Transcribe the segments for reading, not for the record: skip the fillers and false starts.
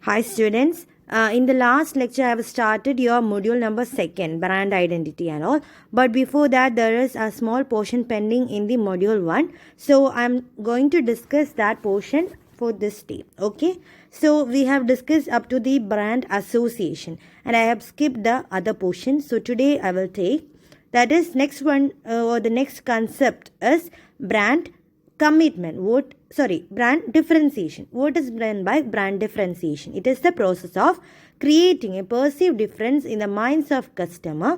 Hi students, in the last lecture I have started your module number 2, brand identity and all, but before that there is a small portion pending in the module 1, so I am going to discuss that portion for this day. Okay, so we have discussed up to the brand association and I have skipped the other portion, so today I will take that is next one or the next concept is brand commitment. Brand differentiation. What is meant by brand differentiation? It is the process of creating a perceived difference in the minds of customer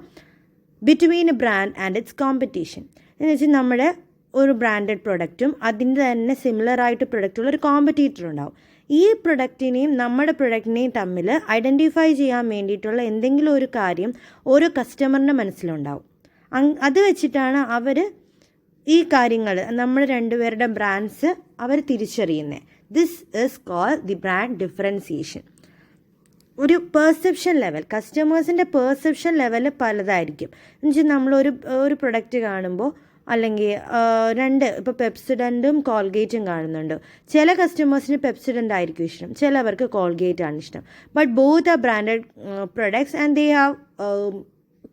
between a brand and its competition. എന്ന് വെച്ചാൽ നമ്മുടെ ഒരു branded പ്രൊഡക്റ്റും അതിൻ്റെ തന്നെ similar ആയിട്ട് പ്രൊഡക്റ്റുള്ള ഒരു competitor ഉണ്ടാവും. ഈ പ്രൊഡക്റ്റിനെയും നമ്മുടെ പ്രൊഡക്റ്റിനെയും തമ്മിൽ ഐഡൻറ്റിഫൈ ചെയ്യാൻ വേണ്ടിയിട്ടുള്ള എന്തെങ്കിലും ഒരു കാര്യം ഓരോ കസ്റ്റമറിൻ്റെ മനസ്സിലുണ്ടാവും. അത് വെച്ചിട്ടാണ് അവർ ഈ കാര്യങ്ങൾ നമ്മൾ രണ്ടുപേരുടെ ബ്രാൻഡ്സ് അവർ തിരിച്ചറിയുന്നത്. This is call the brand differentiation. ഒരു പെർസെപ്ഷൻ ലെവൽ, കസ്റ്റമേഴ്സിൻ്റെ പെർസെപ്ഷൻ ലെവൽ പലതായിരിക്കും. എന്നുവെച്ചാൽ നമ്മളൊരു പ്രൊഡക്റ്റ് കാണുമ്പോൾ അല്ലെങ്കിൽ ഇപ്പോൾ പെപ്സിഡൻറ്റും കോൾഗേറ്റും കാണുന്നുണ്ട്. ചില കസ്റ്റമേഴ്സിന് പെപ്സിഡൻ്റ് ആയിരിക്കും ഇഷ്ടം, ചിലവർക്ക് കോൾഗേറ്റ് ആണ് ഇഷ്ടം. But both are branded products and they have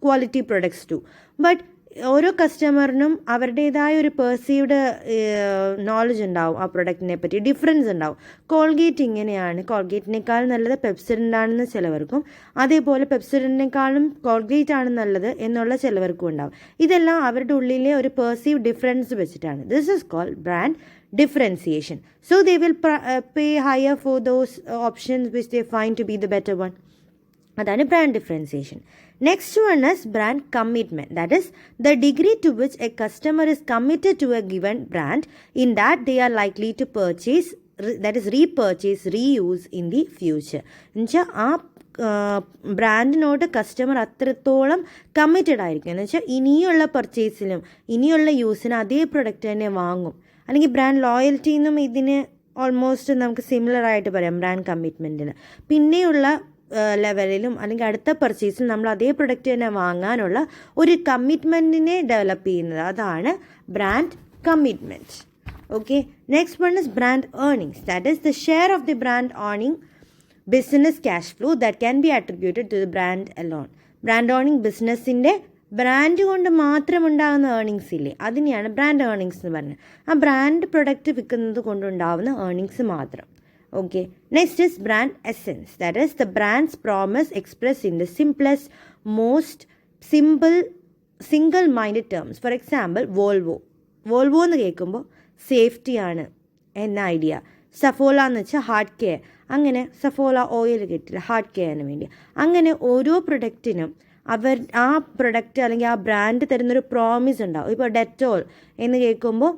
quality products too. But ഓരോ കസ്റ്റമറിനും അവരുടേതായ ഒരു പെർസീവ്ഡ് നോളജ് ഉണ്ടാവും ആ പ്രൊഡക്റ്റിനെ പറ്റി, ഡിഫറൻസ് ഉണ്ടാവും. കോൾഗേറ്റ് ഇങ്ങനെയാണ്, കോൾഗേറ്റിനേക്കാൾ നല്ലത് പെപ്സിഡൻ്റ് ആണെന്ന് ചിലവർക്കും, അതേപോലെ പെപ്സിഡൻറ്റിനേക്കാളും കോൾഗേറ്റ് ആണ് നല്ലത് എന്നുള്ള ചിലവർക്കും ഉണ്ടാവും. ഇതെല്ലാം അവരുടെ ഉള്ളിലെ ഒരു പെർസീവ് ഡിഫറൻസ് വെച്ചിട്ടാണ്. This is called brand differentiation. So they will pay higher for those options which they find to be the better one. അതാണ് brand differentiation. Next one is brand commitment. That is the degree to which a customer is committed to a given brand in that they are likely to purchase, that is repurchase, reuse in the future. എന്നുവെച്ചാൽ ആ ബ്രാൻഡിനോട് customer അത്രത്തോളം committed ആയിരിക്കും. എന്ന് വെച്ചാൽ ഇനിയുള്ള പർച്ചേസിലും ഇനിയുള്ള യൂസിനും അതേ product തന്നെ വാങ്ങും. അല്ലെങ്കിൽ ബ്രാൻഡ് ലോയൽറ്റി എന്നും ഇതിന് ഓൾമോസ്റ്റ് നമുക്ക് സിമിലർ ആയിട്ട് പറയാം ബ്രാൻഡ് കമ്മിറ്റ്മെൻറ്റിന്. പിന്നെയുള്ള ലെവലിലും അല്ലെങ്കിൽ അടുത്ത പർച്ചേസിൽ നമ്മൾ അതേ പ്രൊഡക്റ്റ് തന്നെ വാങ്ങാനുള്ള ഒരു കമ്മിറ്റ്മെൻറ്റിനെ ഡെവലപ്പ് ചെയ്യുന്നത്, അതാണ് brand commitment. Okay, next one is brand earnings. That is the share of the brand earning business cash flow that can be attributed to the brand alone. Brand earning ബിസിനസ്സിൻ്റെ brand കൊണ്ട് മാത്രം ഉണ്ടാകുന്ന earnings ഇല്ലേ, അതിനെയാണ് brand earnings എന്ന് പറഞ്ഞത്. ആ brand product വിൽക്കുന്നത് കൊണ്ടുണ്ടാകുന്ന ഏർണിങ്സ് മാത്രം. Okay, next is brand essence. That is the brand's promise expressed in the simplest, most simple, single-minded terms. For example, Volvo എന്ന് കേൾക്കുമ്പോൾ സേഫ്റ്റി ആണ് എന്ന ഐഡിയ. സഫോല എന്ന് വെച്ചാൽ ഹാർട്ട് കെയർ. അങ്ങനെ സഫോല ഓയിൽ കിട്ടില്ല ഹാർട്ട് കെയറിന് വേണ്ടി. അങ്ങനെ ഓരോ പ്രൊഡക്റ്റിനും ആ പ്രൊഡക്റ്റ് അല്ലെങ്കിൽ ആ ബ്രാൻഡ് തരുന്നൊരു പ്രോമിസ് ഉണ്ടാവും. ഇപ്പോൾ ഡെറ്റോൾ എന്ന് കേൾക്കുമ്പോൾ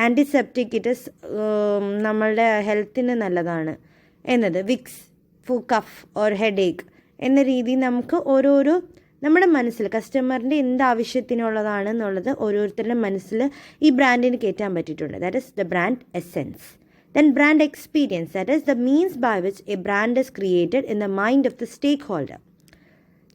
ആൻറ്റിസെപ്റ്റിക്, ഇറ്റ് ഇസ് നമ്മളുടെ ഹെൽത്തിന് നല്ലതാണ് എന്നത്. Vicks for cough or headache എന്ന രീതിയിൽ നമുക്ക് ഓരോരോ നമ്മുടെ മനസ്സിൽ കസ്റ്റമറിൻ്റെ എന്ത് ആവശ്യത്തിനുള്ളതാണ് എന്നുള്ളത് ഓരോരുത്തരുടെ മനസ്സിൽ ഈ ബ്രാൻഡിന് കയറ്റാൻ പറ്റിയിട്ടുണ്ട്. That is the brand essence. Then brand experience. That is the means by which a brand is created in the mind of the stakeholder.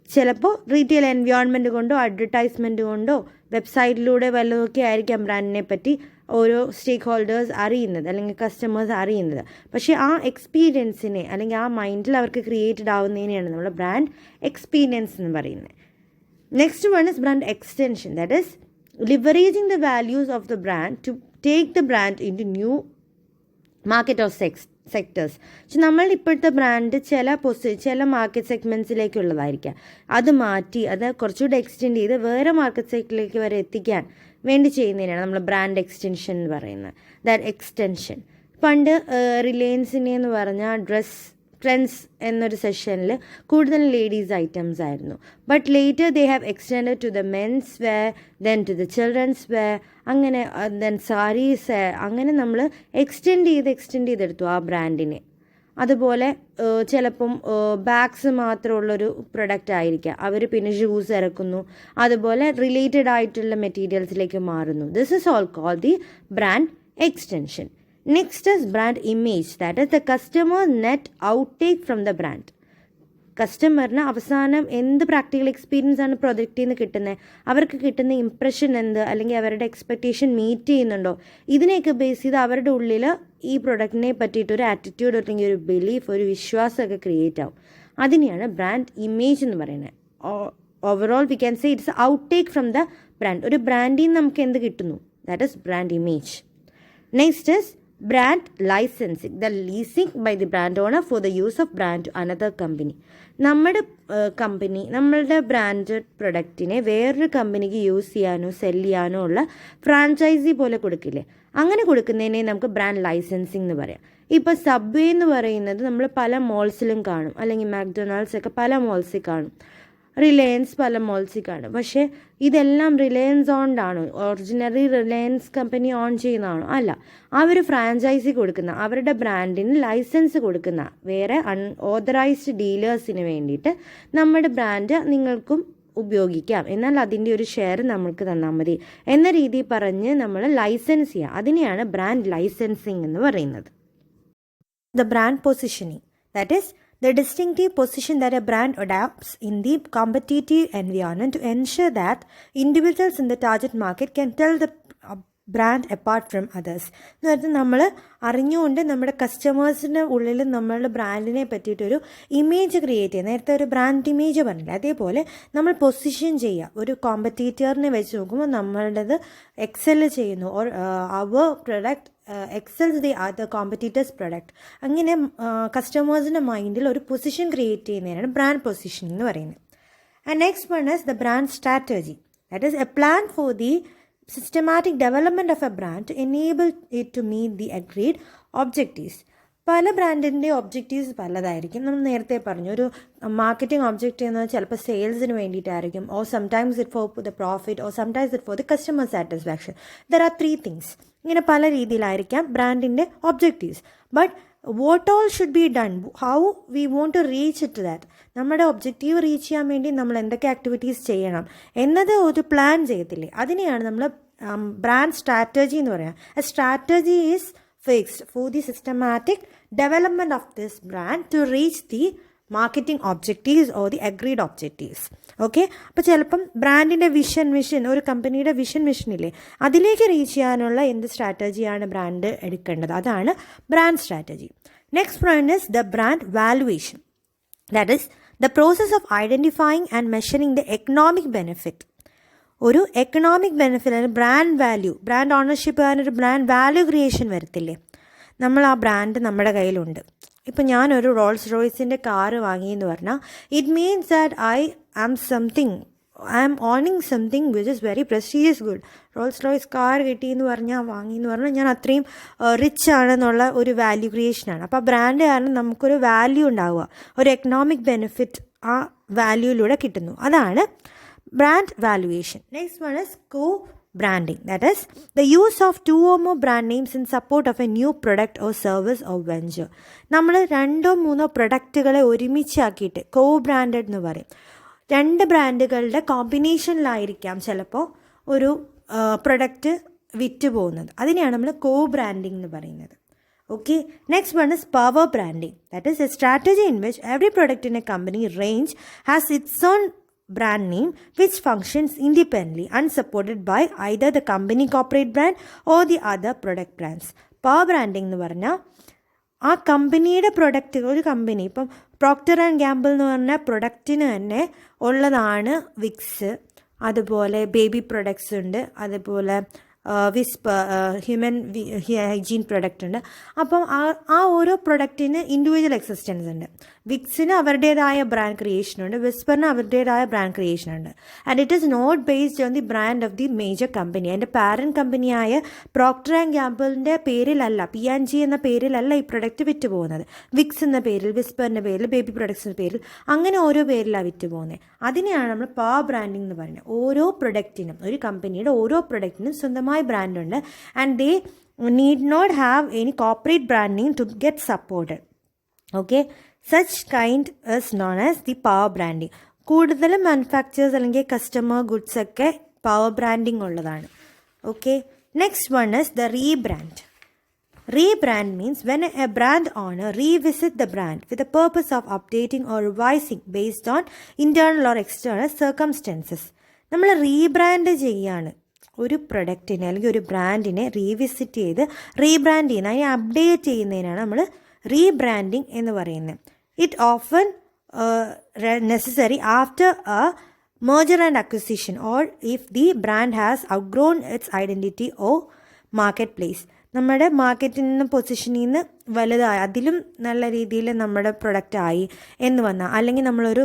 ചിലപ്പോൾ റീറ്റെയിൽ എൻവയോൺമെൻറ്റ് കൊണ്ടോ അഡ്വർടൈസ്മെൻറ്റ് കൊണ്ടോ വെബ്സൈറ്റിലൂടെ വല്ലതൊക്കെ ആയിരിക്കാം ബ്രാൻഡിനെ പറ്റി ഓരോ സ്റ്റേക്ക് ഹോൾഡേഴ്സ് അറിയുന്നത് അല്ലെങ്കിൽ കസ്റ്റമേഴ്സ് അറിയുന്നത്. പക്ഷേ ആ എക്സ്പീരിയൻസിനെ അല്ലെങ്കിൽ ആ മൈൻഡിൽ അവർക്ക് ക്രിയേറ്റഡ് ആവുന്നതിനെയാണ് നമ്മൾ ബ്രാൻഡ് എക്സ്പീരിയൻസ് എന്ന് പറയുന്നത്. Next one is brand extension. That is leveraging the values of the brand to take the brand into new market of sectors. പക്ഷെ നമ്മൾ ഇപ്പോഴത്തെ ബ്രാൻഡ് ചില മാർക്കറ്റ് സെഗ്മെൻറ്റ്സിലേക്കുള്ളതായിരിക്കാം. അത് മാറ്റി അത് കുറച്ചുകൂടെ എക്സ്റ്റെൻഡ് ചെയ്ത് വേറെ മാർക്കറ്റ് സെഗ്മെൻറ്റിലേക്ക് വരെ എത്തിക്കാൻ വേണ്ടി ചെയ്യുന്നതിനാണ് നമ്മൾ ബ്രാൻഡ് എക്സ്റ്റൻഷൻ എന്ന് പറയുന്നത്. ദാറ്റ് എക്സ്റ്റൻഷൻ പണ്ട് റിലയൻസിനെ എന്ന് പറഞ്ഞാൽ ട്രെൻഡ്സ് എന്നൊരു സെഷനിൽ കൂടുതൽ ലേഡീസ് ഐറ്റംസ് ആയിരുന്നു. But later they have extended to the men's wear, then to the children's wear, അങ്ങനെ ദെൻ സാരീസ്, അങ്ങനെ നമ്മൾ എക്സ്റ്റെൻഡ് ചെയ്തെടുത്തു ആ ബ്രാൻഡിനെ. അതുപോലെ ചിലപ്പം ബാഗ്സ് മാത്രമുള്ളൊരു പ്രൊഡക്റ്റ് ആയിരിക്കാം, അവർ പിന്നെ ഷൂസ് ഇറക്കുന്നു, അതുപോലെ റിലേറ്റഡ് ആയിട്ടുള്ള മെറ്റീരിയൽസിലേക്ക് മാറുന്നു. This is all call the brand extension. Next is brand image. That is the customer net outtake from the brand. കസ്റ്റമറിന് അവസാനം എന്ത് പ്രാക്ടിക്കൽ എക്സ്പീരിയൻസ് ആണ് പ്രൊജക്റ്റിൽ നിന്ന് കിട്ടുന്നത്, അവർക്ക് കിട്ടുന്ന ഇംപ്രഷൻ എന്ത്, അല്ലെങ്കിൽ അവരുടെ എക്സ്പെക്റ്റേഷൻ മീറ്റ് ചെയ്യുന്നുണ്ടോ, ഇതിനെയൊക്കെ ബേസ് ചെയ്ത് അവരുടെ ഉള്ളിൽ ഈ പ്രൊഡക്റ്റിനെ പറ്റിയിട്ടൊരു ആറ്റിറ്റ്യൂഡ് അല്ലെങ്കിൽ ഒരു ബിലീഫ്, ഒരു വിശ്വാസമൊക്കെ ക്രിയേറ്റ് ആവും. അതിനെയാണ് ബ്രാൻഡ് ഇമേജ് എന്ന് പറയുന്നത്. Overall we can say it's outtake from the brand. ഒരു ബ്രാൻഡിൽ നിന്ന് നമുക്ക് എന്ത് കിട്ടുന്നു, that is brand image. Next is brand licensing, the leasing by the brand owner for the use of brand to another company. നമ്മുടെ company നമ്മളുടെ branded പ്രൊഡക്റ്റിനെ വേറൊരു കമ്പനിക്ക് യൂസ് ചെയ്യാനോ സെൽ ചെയ്യാനോ ഉള്ള ഫ്രാഞ്ചൈസി പോലെ കൊടുക്കില്ലേ, അങ്ങനെ കൊടുക്കുന്നതിനെ നമുക്ക് ബ്രാൻഡ് ലൈസൻസിങ് എന്ന് പറയാം. ഇപ്പോൾ സബ്വേ എന്ന് പറയുന്നത് നമ്മൾ പല മോൾസിലും കാണും, അല്ലെങ്കിൽ മാക്ഡൊണാൾഡ്സ് ഒക്കെ പല മോൾസിൽ കാണും, റിലയൻസ് പല മോൾസിൽ കാണും. പക്ഷേ ഇതെല്ലാം റിലയൻസ് ഓൺഡ് ആണോ, ഒറിജിനലി റിലയൻസ് കമ്പനി ഓൺ ചെയ്യുന്നതാണോ? അല്ല, അവർ ഫ്രാഞ്ചൈസി കൊടുക്കുന്ന, അവരുടെ ബ്രാൻഡിന് ലൈസൻസ് കൊടുക്കുന്ന വേറെ അൺഓതറൈസ്ഡ് ഡീലേഴ്സിന് വേണ്ടിയിട്ട് നമ്മുടെ ബ്രാൻഡ് നിങ്ങൾക്കും ഉപയോഗിക്കാം, എന്നാൽ അതിൻ്റെ ഒരു ഷെയർ നമ്മൾക്ക് തന്നാൽ മതി എന്ന രീതി പറഞ്ഞ് നമ്മൾ ലൈസൻസ് ചെയ്യുക. അതിനെയാണ് ബ്രാൻഡ് ലൈസൻസിങ് എന്ന് പറയുന്നത്. The brand positioning, that is the distinctive position that a brand adopts in the competitive environment to ensure that individuals in the target market can tell the brand apart from others. അതായത് നമ്മൾ അറിഞ്ഞുകൊണ്ട് നമ്മുടെ കസ്റ്റമേഴ്സിൻ്റെ ഉള്ളിൽ നമ്മളുടെ ബ്രാൻഡിനെ പറ്റിയിട്ടൊരു image create ചെയ്യുക. നേരത്തെ ഒരു brand image പറഞ്ഞില്ല, അതേപോലെ നമ്മൾ പൊസിഷൻ ചെയ്യുക. ഒരു കോമ്പറ്റീറ്ററിനെ വെച്ച് നോക്കുമ്പോൾ നമ്മളുടേത് എക്സൽ ചെയ്യുന്നു, or our product excels the other competitors product. അങ്ങനെ കസ്റ്റമേഴ്സിൻ്റെ മൈൻഡിൽ ഒരു പൊസിഷൻ ക്രിയേറ്റ് ചെയ്യുന്നതിനാണ് ബ്രാൻഡ് പൊസിഷനിങ് എന്ന് പറയുന്നത്. And next one is the brand strategy, that is a plan for the systematic development of a brand to enable it to meet the agreed objectives. പല ബ്രാൻഡിൻ്റെ objectives പലതായിരിക്കും. നമ്മൾ നേരത്തെ പറഞ്ഞു, ഒരു marketing objective എന്ന് ചിലപ്പോൾ സെയിൽസിന് വേണ്ടിയിട്ടായിരിക്കും, or sometimes it for the profit, or sometimes it for the customer satisfaction. There are 3 things. ഇങ്ങനെ പല രീതിയിലായിരിക്കാം ബ്രാൻഡിൻ്റെ objectives. But what all should be done, how we want to reach it that, നമ്മുടെ objective reach ചെയ്യാൻ വേണ്ടി നമ്മൾ എന്തൊക്കെ activities ചെയ്യണം എന്നത് ഒരു പ്ലാൻ ചെയ്യത്തില്ലേ, അതിനെയാണ് നമ്മൾ ബ്രാൻഡ് സ്ട്രാറ്റജി എന്ന് പറയുക. A strategy is fixed for the systematic development of this brand to reach the marketing objectives or the agreed objectives. Okay, അപ്പോൾ ചിലപ്പം ബ്രാൻഡിൻ്റെ മിഷൻ, ഒരു കമ്പനിയുടെ മിഷനില്ലേ, അതിലേക്ക് റീച്ച് ചെയ്യാനുള്ള എന്ത് സ്ട്രാറ്റജിയാണ് ബ്രാൻഡ് എടുക്കേണ്ടത്, അതാണ് brand strategy. Next point is the brand valuation, that is the process of identifying and measuring the economic benefit. ഒരു എക്കണോമിക് ബെനിഫിറ്റ് അല്ലെങ്കിൽ ബ്രാൻഡ് വാല്യൂ, ബ്രാൻഡ് ഓണർഷിപ്പ് ഒരു ബ്രാൻഡ് വാല്യൂ ക്രിയേഷൻ വരത്തില്ലേ, നമ്മൾ ആ ബ്രാൻഡ് നമ്മുടെ കയ്യിലുണ്ട്. ഇപ്പം ഞാനൊരു റോൾസ് റോയ്സിൻ്റെ കാറ് വാങ്ങിയെന്ന് പറഞ്ഞാൽ it means that I am owning something which is very prestigious good. Rolls Royce car കിട്ടിയെന്ന് പറഞ്ഞാൽ വാങ്ങിയെന്ന് പറഞ്ഞാൽ ഞാൻ അത്രയും റിച്ച് ആണെന്നുള്ള ഒരു വാല്യൂ ക്രിയേഷനാണ്. അപ്പോൾ ആ ബ്രാൻഡ് കാരണം നമുക്കൊരു വാല്യൂ ഉണ്ടാവുക, ഒരു എക്കണോമിക് ബെനിഫിറ്റ് ആ വാല്യൂയിലൂടെ കിട്ടുന്നു, അതാണ് brand valuation. Next one is co-branding, that is the use of 2 or more brand names in support of a new product or service or venture. നമ്മൾ 2-3 പ്രൊഡക്റ്റുകളെ ഒരുമിച്ചാക്കിയിട്ട് കോ ബ്രാൻഡഡ് എന്ന് പറയും. 2 ബ്രാൻഡുകളുടെ കോമ്പിനേഷനിലായിരിക്കാം ചിലപ്പോൾ ഒരു പ്രൊഡക്റ്റ് വിറ്റ് പോകുന്നത്, അതിനെയാണ് നമ്മൾ കോ ബ്രാൻഡിങ് എന്ന് പറയുന്നത്. Okay, next one is power branding, that is a strategy in which every product in a company range has its own brand name which functions independently and supported by either the company corporate brand or the other product brands. Power branding എന്ന് പറഞ്ഞാൽ ആ കമ്പനിയുടെ product, ഒരു company ഇപ്പം Procter and Gamble എന്ന് പറഞ്ഞാൽ പ്രൊഡക്റ്റിന് തന്നെ ഉള്ളതാണ് വിക്സ്, അതുപോലെ ബേബി പ്രൊഡക്ട്സ് ഉണ്ട്, അതുപോലെ വിസ്പർ ഹ്യൂമൻ ഹൈജീൻ പ്രൊഡക്റ്റ് ഉണ്ട്. അപ്പം ആ ഓരോ പ്രൊഡക്റ്റിന് ഇൻഡിവിജ്വൽ എക്സിസ്റ്റൻസ് ഉണ്ട്. വിക്സിന് അവരുടേതായ ബ്രാൻഡ് ക്രിയേഷനുണ്ട്, വിസ്പറിന് അവരുടേതായ ബ്രാൻഡ് ക്രിയേഷനുണ്ട്. And it is not based on the brand of the major company. അതിൻ്റെ പാരൻറ്റ് കമ്പനിയായ പ്രോക്ടർ ആൻഡ് ഗാംബിളിൻ്റെ പേരിലല്ല, P&G എന്ന പേരിലല്ല ഈ പ്രൊഡക്റ്റ് വിറ്റ് പോകുന്നത്. വിക്സ് എന്ന പേരിൽ, വിസ്പറിൻ്റെ പേരിൽ, ബേബി പ്രൊഡക്ട്സിൻ്റെ പേരിൽ, അങ്ങനെ ഓരോ പേരിലാണ് വിറ്റ് പോകുന്നത്. അതിനെയാണ് നമ്മൾ പവർ ബ്രാൻഡിംഗ് എന്ന് പറയുന്നത്. ഓരോ പ്രൊഡക്റ്റിനും, ഒരു കമ്പനിയുടെ ഓരോ പ്രൊഡക്റ്റിനും സ്വന്തമായ ബ്രാൻഡുണ്ട്, and they need not have any corporate branding to get supported. Okay, such kind is known as the power branding. കൂടുതലും മാനുഫാക്ചേഴ്സ് അല്ലെങ്കിൽ കസ്റ്റമർ ഗുഡ്സ് ഒക്കെ പവർ ബ്രാൻഡിങ് ഉള്ളതാണ്. Okay, next one is the rebrand. Rebrand means when a brand owner revisits the brand with the purpose of updating or revising based on internal or external circumstances. നമ്മൾ rebrand ചെയ്യാണ് ഒരു പ്രൊഡക്റ്റിനെ അല്ലെങ്കിൽ ഒരു ബ്രാൻഡിനെ revisit ചെയ്ത് rebrand ചെയ്യുന്ന അതിനെ update ചെയ്യുന്നതിനാണ് നമ്മൾ റീബ്രാൻഡിങ് എന്ന് പറയുന്നത്. It often necessary after a merger and acquisition or if the brand has outgrown its identity or marketplace. നമ്മുടെ മാർക്കറ്റിൽ നിന്ന് പൊസിഷനിൽ നിന്ന് വലുതായി അതിലും നല്ല രീതിയിൽ നമ്മുടെ പ്രൊഡക്റ്റ് ആയി എന്ന് വന്നാൽ, അല്ലെങ്കിൽ നമ്മളൊരു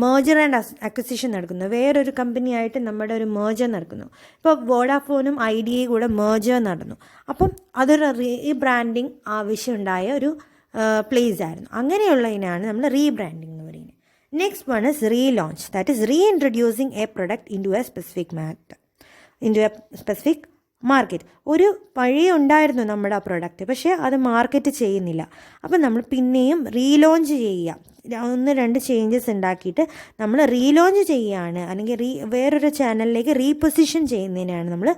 മേർജർ ആൻഡ് അക്വിസിഷൻ നടക്കുന്നു, വേറൊരു കമ്പനിയായിട്ട് നമ്മുടെ ഒരു മേർജർ നടക്കുന്നു. ഇപ്പോൾ വോഡാഫോണും ഐഡിയയും കൂടെ മേർജർ നടന്നു. അപ്പം അതൊരു റീബ്രാൻഡിങ് ആവശ്യമുണ്ടായ ഒരു പ്ലേസ് ആയിരുന്നു. അങ്ങനെയുള്ളതിനാണ് നമ്മൾ റീബ്രാൻഡിങ് എന്ന് പറയുന്നത്. Next one is relaunch. That is reintroducing a product into a specific market. ഒരു പഴയ ഉണ്ടായിരുന്നു നമ്മുടെ ആ പ്രൊഡക്റ്റ്, പക്ഷേ അത് മാർക്കറ്റ് ചെയ്യുന്നില്ല. അപ്പം നമ്മൾ പിന്നെയും റീലോഞ്ച് ചെയ്യുക, 1-2 ചേഞ്ചസ് ഉണ്ടാക്കിയിട്ട് നമ്മൾ റീലോഞ്ച് ചെയ്യുകയാണ്, അല്ലെങ്കിൽ വേറൊരു ചാനലിലേക്ക് റീപൊസിഷൻ ചെയ്യുന്നതിനാണ് നമ്മൾ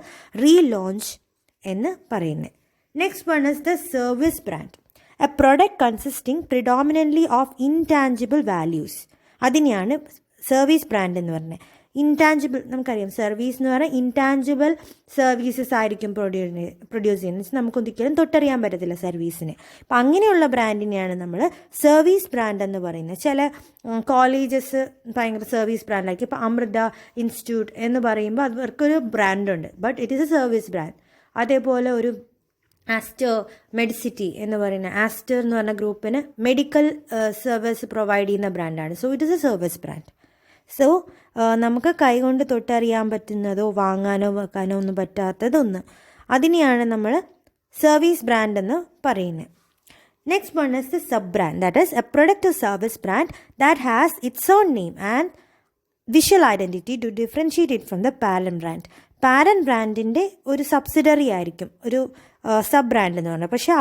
റീലോഞ്ച് എന്ന് പറയുന്നത്. Next one is the service brand. A product consisting predominantly of intangible values. അതിനെയാണ് സർവീസ് ബ്രാൻഡ് എന്ന് പറഞ്ഞത്. ഇൻടാഞ്ചിബിൾ നമുക്കറിയാം, സർവീസ് എന്ന് പറഞ്ഞാൽ ഇൻടാഞ്ചിബിൾ സർവീസസ് ആയിരിക്കും പ്രൊഡ്യൂസ് ചെയ്യുന്നത്. നമുക്കൊരിക്കലും തൊട്ടറിയാൻ പറ്റത്തില്ല സർവീസിന്. അപ്പം അങ്ങനെയുള്ള ബ്രാൻഡിനെയാണ് നമ്മൾ സർവീസ് ബ്രാൻഡ് എന്ന് പറയുന്നത്. ചില കോളേജസ് ഭയങ്കര സർവീസ് ബ്രാൻഡായിരിക്കും. ഇപ്പോൾ അമൃത ഇൻസ്റ്റിറ്റ്യൂട്ട് എന്ന് പറയുമ്പോൾ അവർക്കൊരു ബ്രാൻഡുണ്ട്, but it is a service brand. അതേപോലെ ഒരു ആസ്റ്റർ മെഡിസിറ്റി എന്ന് പറയുന്ന ആസ്റ്റർ എന്ന് പറഞ്ഞ ഗ്രൂപ്പിന് മെഡിക്കൽ സർവീസ് പ്രൊവൈഡ് ചെയ്യുന്ന ബ്രാൻഡാണ്. So it is a service brand. So നമുക്ക് കൈകൊണ്ട് തൊട്ടറിയാൻ പറ്റുന്നതോ വാങ്ങാനോ വെക്കാനോ ഒന്നും പറ്റാത്തതൊന്ന്, അതിനെയാണ് നമ്മൾ സർവീസ് ബ്രാൻഡ് എന്ന് പറയുന്നത്. Next one is the sub brand. That is A product service brand that has it's on name and visual identity to differentiate it from the parent brand. Parent ബ്രാൻഡിൻ്റെ ഒരു സബ്സിഡറി ആയിരിക്കും ഒരു sub brand എന്ന് പറഞ്ഞാൽ. പക്ഷേ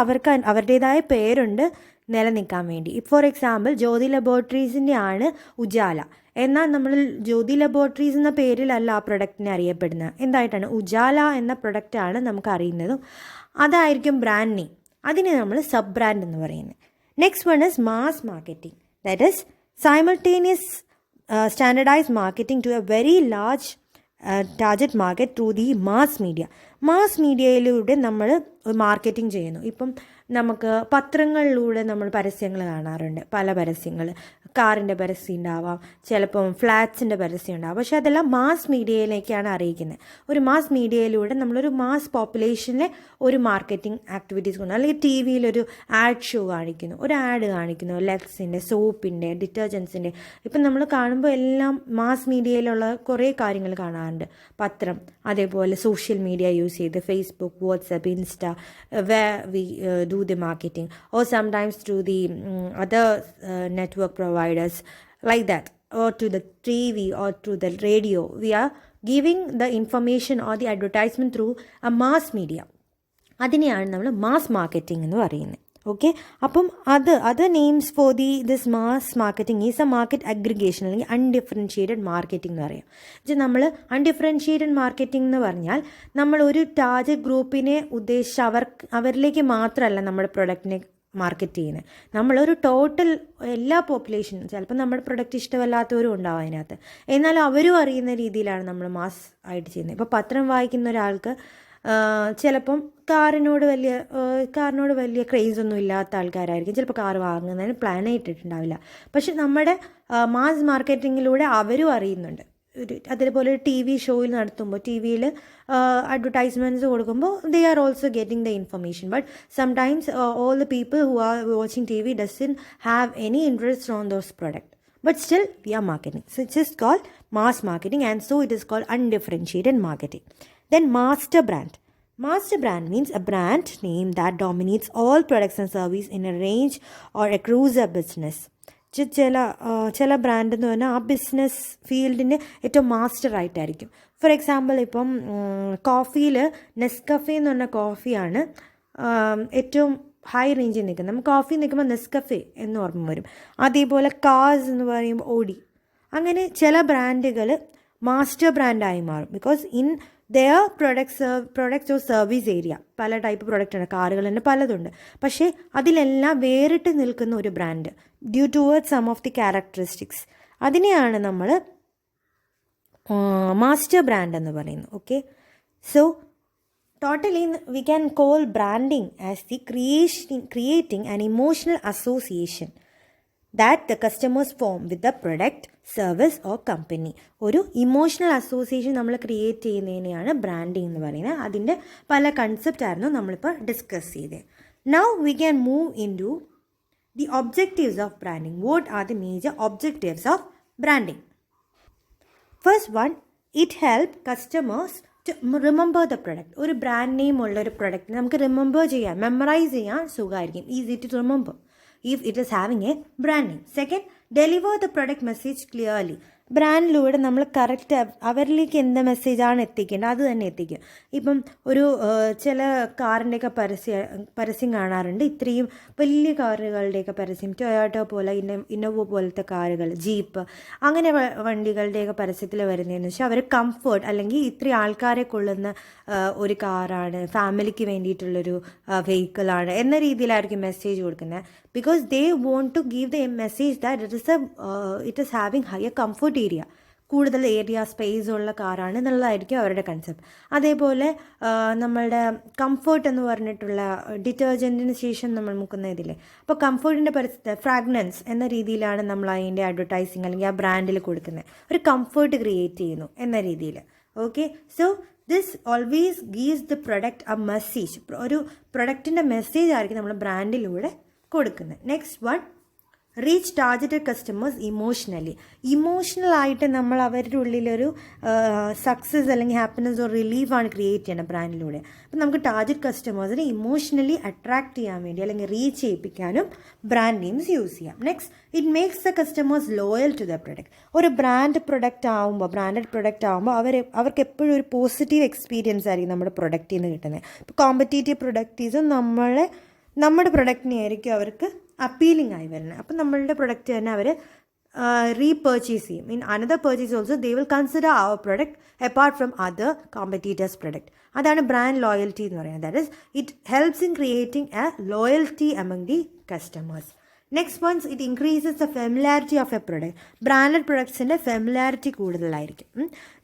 അവരുടേതായ പേരുണ്ട് നിലനിൽക്കാൻ വേണ്ടി. ഫോർ എക്സാമ്പിൾ ജ്യോതി ലബോറട്ടറീസിൻ്റെ ആണ് ഉജാല. എന്നാൽ നമ്മൾ ജ്യോതി ലബോറട്ടറീസ് എന്ന പേരിലല്ല ആ പ്രൊഡക്റ്റിനെ അറിയപ്പെടുന്നത്. എന്തായിട്ടാണ്? ഉജാല എന്ന പ്രൊഡക്റ്റാണ് നമുക്ക് അറിയുന്നതും. അതായിരിക്കും ബ്രാൻഡ് നെയിം. അതിനെ നമ്മൾ സബ് ബ്രാൻഡ് എന്ന് പറയുന്നത്. Next one is mass marketing. That is simultaneous standardized marketing to a very large target market through the mass media. Mass മീഡിയയിലൂടെ നമ്മൾ മാർക്കറ്റിംഗ് ചെയ്യുന്നു. ഇപ്പം നമുക്ക് പത്രങ്ങളിലൂടെ നമ്മൾ പരസ്യങ്ങൾ കാണാറുണ്ട്. പല പരസ്യങ്ങൾ, കാറിൻ്റെ പരസ്യം ഉണ്ടാവാം, ചിലപ്പം ഫ്ലാറ്റ്സിൻ്റെ പരസ്യം ഉണ്ടാവാം. പക്ഷേ അതെല്ലാം മാസ് മീഡിയയിലേക്കാണ് അറിയിക്കുന്നത്. ഒരു മാസ് മീഡിയയിലൂടെ നമ്മളൊരു മാസ് പോപ്പുലേഷനിലെ ഒരു മാർക്കറ്റിംഗ് ആക്ടിവിറ്റീസ് കൊണ്ട്, അല്ലെങ്കിൽ ടി വിയിലൊരു ആഡ് ഷോ കാണിക്കുന്നു, ഒരു ആഡ് കാണിക്കുന്നു, ലെക്സിൻ്റെ, സോപ്പിൻ്റെ, ഡിറ്റർജൻസിൻ്റെ. ഇപ്പം നമ്മൾ കാണുമ്പോൾ എല്ലാം മാസ് മീഡിയയിലുള്ള കുറേ കാര്യങ്ങൾ കാണാറുണ്ട്. പത്രം, അതേപോലെ സോഷ്യൽ മീഡിയ യൂസ് ചെയ്ത് Facebook, WhatsApp, insta, where we do the marketing, or sometimes through the other network providers like that, or to the TV or through the radio. We are giving the information or the advertisement through a mass media. അതിനെയാണ് നമ്മൾ mass marketing എന്ന് പറയുന്നത്. Okay, അപ്പം അത് names for this mass marketing is A market aggregation, അല്ലെങ്കിൽ undifferentiated marketing എന്ന് പറയാം. നമ്മൾ അൺഡിഫറൻഷിയേറ്റഡ് മാർക്കറ്റിംഗ് എന്ന് പറഞ്ഞാൽ നമ്മൾ ഒരു ടാർഗറ്റ് ഗ്രൂപ്പിനെ ഉദ്ദേശിച്ച് അവരിലേക്ക് മാത്രമല്ല നമ്മുടെ പ്രൊഡക്റ്റിനെ മാർക്കറ്റ് ചെയ്യുന്നത്. നമ്മളൊരു ടോട്ടൽ എല്ലാ പോപ്പുലേഷനും, ചിലപ്പോൾ നമ്മുടെ പ്രൊഡക്റ്റ് ഇഷ്ടമല്ലാത്തവരും ഉണ്ടാവും അതിനകത്ത്, എന്നാലും അവരും അറിയുന്ന രീതിയിലാണ് നമ്മൾ മാസ് ആയിട്ട് ചെയ്യുന്നത്. ഇപ്പോൾ പത്രം വായിക്കുന്ന ഒരാൾക്ക് ചിലപ്പം കാറിനോട് വലിയ ക്രേസ് ഒന്നും ഇല്ലാത്ത ആൾക്കാരായിരിക്കും ചിലപ്പോൾ കാർ വാങ്ങുന്നതിന് പ്ലാൻ ഇട്ടിട്ടുണ്ടാവില്ല. പക്ഷെ നമ്മുടെ മാസ് മാർക്കറ്റിങ്ങിലൂടെ അവരും അറിയുന്നുണ്ട്. അതേപോലെ ഒരു ടി വി ഷോയിൽ നടത്തുമ്പോൾ, ടി വിയിൽ അഡ്വർടൈസ്മെൻറ്റ്സ് കൊടുക്കുമ്പോൾ they are also getting the information. But sometimes all the people who are watching T V doesn't have any interest on those product. But still we are marketing. So it is called mass marketing, and so it is called undifferentiated marketing. Then master brand. Master brand means a brand name that dominates all products and services in a range or across a business. ചില brand എന്ന് പറഞ്ഞാൽ ആ business ഫീൽഡിന് ഏറ്റവും master ആയിട്ടായിരിക്കും. For example, ഇപ്പം കോഫിയിൽ Nescafé എന്ന് പറഞ്ഞ കോഫിയാണ് ഏറ്റവും ഹൈ റേഞ്ചിൽ നിൽക്കുന്നത്. നമുക്ക് കോഫി നിൽക്കുമ്പോൾ നെസ്കഫെ എന്ന് ഓർമ്മ വരും. അതേപോലെ കാസ് എന്ന് പറയുമ്പോൾ ഓഡി. അങ്ങനെ ചില ബ്രാൻഡുകൾ മാസ്റ്റർ ബ്രാൻഡായി മാറും. Because in their products or service area. പല ടൈപ്പ് പ്രൊഡക്റ്റാണ്, കാറുകൾ തന്നെ പലതുണ്ട്. പക്ഷേ അതിലെല്ലാം വേറിട്ട് നിൽക്കുന്ന ഒരു brand due towards some of the characteristics. അതിനെയാണ് നമ്മൾ മാസ്റ്റർ ബ്രാൻഡ് എന്ന് പറയുന്നത്. Okay, so totally we can call branding as the creating an emotional association that the customers form with the product, service or company. ഒരു emotional association നമ്മൾ create ചെയ്യുന്നതിനെയാണ് branding എന്ന് പറയുന്നത്. അതിൻ്റെ പല കൺസെപ്റ്റ് ആയിരുന്നു നമ്മളിപ്പോൾ ഡിസ്കസ് ചെയ്തത്. Now we can move into the objectives of branding. What are the major objectives of ബ്രാൻഡിങ്? First one, it help customers to remember the product. ഒരു ബ്രാൻഡ് നെയിം ഉള്ള ഒരു പ്രൊഡക്റ്റ് നമുക്ക് റിമെമ്പർ ചെയ്യാൻ, memorise ചെയ്യാൻ സുഖമായിരിക്കും, easy to remember if it is having a brand name. Second, deliver the product message clearly. ബ്രാൻഡിലൂടെ നമ്മൾ correct അവരിലേക്ക് എന്ത് മെസ്സേജാണ് എത്തിക്കേണ്ടത് അത് തന്നെ എത്തിക്കുക. ഇപ്പം ഒരു ചില കാറിൻ്റെയൊക്കെ പരസ്യം കാണാറുണ്ട്, ഇത്രയും വലിയ കാറുകളുടെയൊക്കെ പരസ്യം, ടൊയോട്ടോ പോലെ, ഇന്നോവ പോലത്തെ കാറുകൾ, ജീപ്പ്, അങ്ങനെ വണ്ടികളുടെയൊക്കെ പരസ്യത്തിൽ വരുന്നതെന്ന് വെച്ചാൽ അവർ കംഫർട്ട് അല്ലെങ്കിൽ ഇത്രയും ആൾക്കാരെ കൊള്ളുന്ന ഒരു കാറാണ്, ഫാമിലിക്ക് വേണ്ടിയിട്ടുള്ളൊരു വെഹിക്കിളാണ് എന്ന രീതിയിലായിരിക്കും മെസ്സേജ് കൊടുക്കുന്നത്. Because they want to give the message that it is having higher comfort area, കൂടുതൽ ഏരിയ സ്പേസ് ഉള്ള കാറാണ് എന്നുള്ളതായിരിക്കും അവരുടെ കൺസെപ്റ്റ്. അതേപോലെ നമ്മളുടെ കംഫർട്ട് എന്ന് പറഞ്ഞിട്ടുള്ള ഡിറ്റർജൻറ്റിന് ശേഷം നമ്മൾ മുക്കുന്ന ഇതില്ലേ, അപ്പോൾ കംഫർട്ടിൻ്റെ ഫ്രാഗ്രൻസ് എന്ന രീതിയിലാണ് നമ്മൾ അതിൻ്റെ അഡ്വർടൈസിങ് അല്ലെങ്കിൽ ആ ബ്രാൻഡിൽ കൊടുക്കുന്നത്. ഒരു കംഫർട്ട് ക്രിയേറ്റ് ചെയ്യുന്നു എന്ന രീതിയിൽ. Okay, so this always gives the product a message. ഒരു പ്രൊഡക്റ്റിൻ്റെ മെസ്സേജ് ആയിരിക്കും നമ്മൾ ബ്രാൻഡിലൂടെ കൊടുക്കുന്നത്. Next one, reach targeted customers emotionally. ഇമോഷണലായിട്ട് നമ്മൾ അവരുടെ ഉള്ളിലൊരു സക്സസ് അല്ലെങ്കിൽ ഹാപ്പിനെസ് ഓർ റിലീഫാണ് ക്രിയേറ്റ് ചെയ്യണം ബ്രാൻഡിലൂടെ. അപ്പം നമുക്ക് ടാർഗറ്റ് കസ്റ്റമേഴ്സിനെ ഇമോഷണലി അട്രാക്ട് ചെയ്യാൻ വേണ്ടി അല്ലെങ്കിൽ റീച്ച് ചെയ്യിപ്പിക്കാനും ബ്രാൻഡ് നെയിംസ് യൂസ് ചെയ്യാം. Next, it makes the customers loyal to the product. ഒരു ബ്രാൻഡഡ് പ്രൊഡക്റ്റ് ആകുമ്പോൾ അവർക്ക് എപ്പോഴും ഒരു പോസിറ്റീവ് എക്സ്പീരിയൻസ് ആയിരിക്കും നമ്മുടെ പ്രൊഡക്റ്റിൽ നിന്ന് കിട്ടുന്നത്. ഇപ്പോൾ കോമ്പറ്റേറ്റീവ് പ്രൊഡക്റ്റീസും നമ്മുടെ പ്രൊഡക്റ്റിനെ ആയിരിക്കും അവർക്ക് അപ്പീലിംഗ് ആയി വരുന്നത്. അപ്പം നമ്മളുടെ പ്രൊഡക്റ്റ് തന്നെ അവർ റീപർച്ചേസ് ചെയ്യും. In another purchase also they will consider our product apart from other competitors product. അതാണ് ബ്രാൻഡ് ലോയൽറ്റി എന്ന് പറയുന്നത്. That is it helps in creating a loyalty among the customers. Next ones, it increases the familiarity of a product. Branded പ്രൊഡക്ട്സിൻ്റെ familiarity കൂടുതലായിരിക്കും.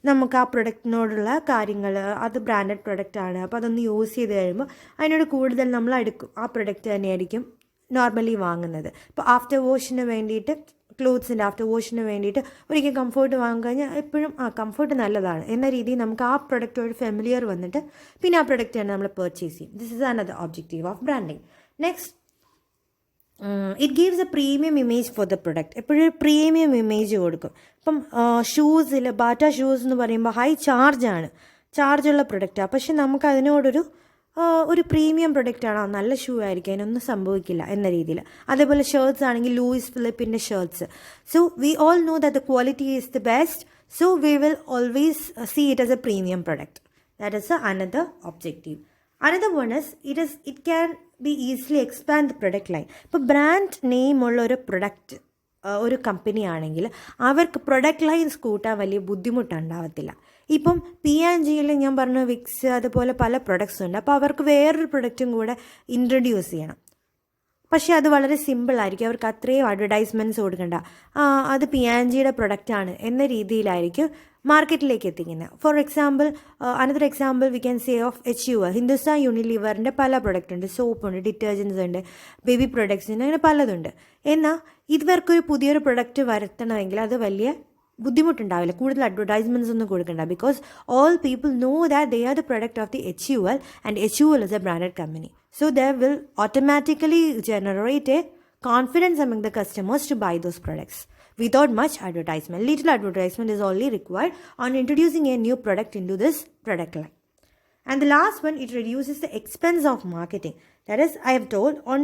നമുക്ക് ആ പ്രൊഡക്റ്റിനോടുള്ള കാര്യങ്ങൾ, അത് branded പ്രൊഡക്റ്റാണ്, അപ്പോൾ അതൊന്ന് യൂസ് ചെയ്ത് കഴിയുമ്പോൾ അതിനോട് കൂടുതൽ നമ്മൾ അടുക്കും. ആ പ്രൊഡക്റ്റ് തന്നെയായിരിക്കും നോർമലി വാങ്ങുന്നത്. ഇപ്പോൾ ആഫ്റ്റർ വാഷിന് വേണ്ടിയിട്ട്, ക്ലോത്ത്സിൻ്റെ ആഫ്റ്റർ വാഷിന് വേണ്ടിയിട്ട് ഒരിക്കൽ കംഫർട്ട് വാങ്ങി കഴിഞ്ഞാൽ എപ്പോഴും കംഫർട്ട് നല്ലതാണ് എന്ന രീതിയിൽ നമുക്ക് ആ പ്രൊഡക്റ്റോട് ഫെമിലിയർ വന്നിട്ട് പിന്നെ ആ പ്രൊഡക്റ്റ് തന്നെ നമ്മൾ പർച്ചേസ് ചെയ്യും. This is another objective of branding. Next, it gives A premium image for the product. എപ്പോഴും ഒരു പ്രീമിയം ഇമേജ് കൊടുക്കും. ഇപ്പം ഷൂസിൽ ബാറ്റ ഷൂസ് എന്ന് പറയുമ്പോൾ ഹൈ ചാർജുള്ള പ്രൊഡക്റ്റാണ്, പക്ഷെ നമുക്ക് അതിനോടൊരു പ്രീമിയം പ്രൊഡക്റ്റാണ്, നല്ല ഷൂ ആയിരിക്കും, അതിനൊന്നും സംഭവിക്കില്ല എന്ന രീതിയിൽ. അതേപോലെ ഷർട്ട്സ് ആണെങ്കിൽ ലൂയിസ് ഫിലിപ്പിൻ്റെ shirts. So we all know that the quality is the best, so we will always see it as a premium product. That is another objective. Another one is it can be easily expand the product line. ഇപ്പോൾ brand നെയിമുള്ള ഒരു product ഒരു company ആണെങ്കിൽ അവർക്ക് product lines കൂട്ടാൻ വലിയ ബുദ്ധിമുട്ടുണ്ടാവത്തില്ല. ഇപ്പം P&Gയിൽ ഞാൻ പറഞ്ഞ വിക്സ് അതുപോലെ പല പ്രൊഡക്ട്സ് ഉണ്ട്. അപ്പോൾ അവർക്ക് വേറൊരു പ്രൊഡക്റ്റും കൂടെ ഇൻട്രൊഡ്യൂസ് ചെയ്യണം. പക്ഷേ അത് വളരെ സിമ്പിളായിരിക്കും, അവർക്ക് അത്രയും അഡ്വർടൈസ്മെൻറ്റ്സ് കൊടുക്കണ്ട. അത് P&Gയുടെ പ്രൊഡക്റ്റാണ് എന്ന രീതിയിലായിരിക്കും മാർക്കറ്റിലേക്ക് എത്തിക്കുന്നത്. For example, another example we can say of HUL. Hindustan യൂണിലിവറിൻ്റെ പല പ്രൊഡക്റ്റ് ഉണ്ട്, സോപ്പുണ്ട്, ഡിറ്റർജൻസ് ഉണ്ട്, ബേബി പ്രൊഡക്ട്സ് ഉണ്ട്, അങ്ങനെ പലതുണ്ട്. എന്നാൽ ഇവർക്കൊരു പുതിയൊരു പ്രൊഡക്റ്റ് വരുത്തണമെങ്കിൽ അത് വലിയ ബുദ്ധിമുട്ടുണ്ടാവില്ല, കൂടുതൽ അഡ്വർടൈസ്മെൻറ്റ്സ് ഒന്നും കൊടുക്കണ്ട. Because all people know that they are the product of the HUL and HUL is a branded company. So they will automatically generate a confidence among the customers to buy those products without much advertisement. Little advertisement is only required on introducing a new product into this product line. And the last one, it reduces the expense of marketing. That is, I have told on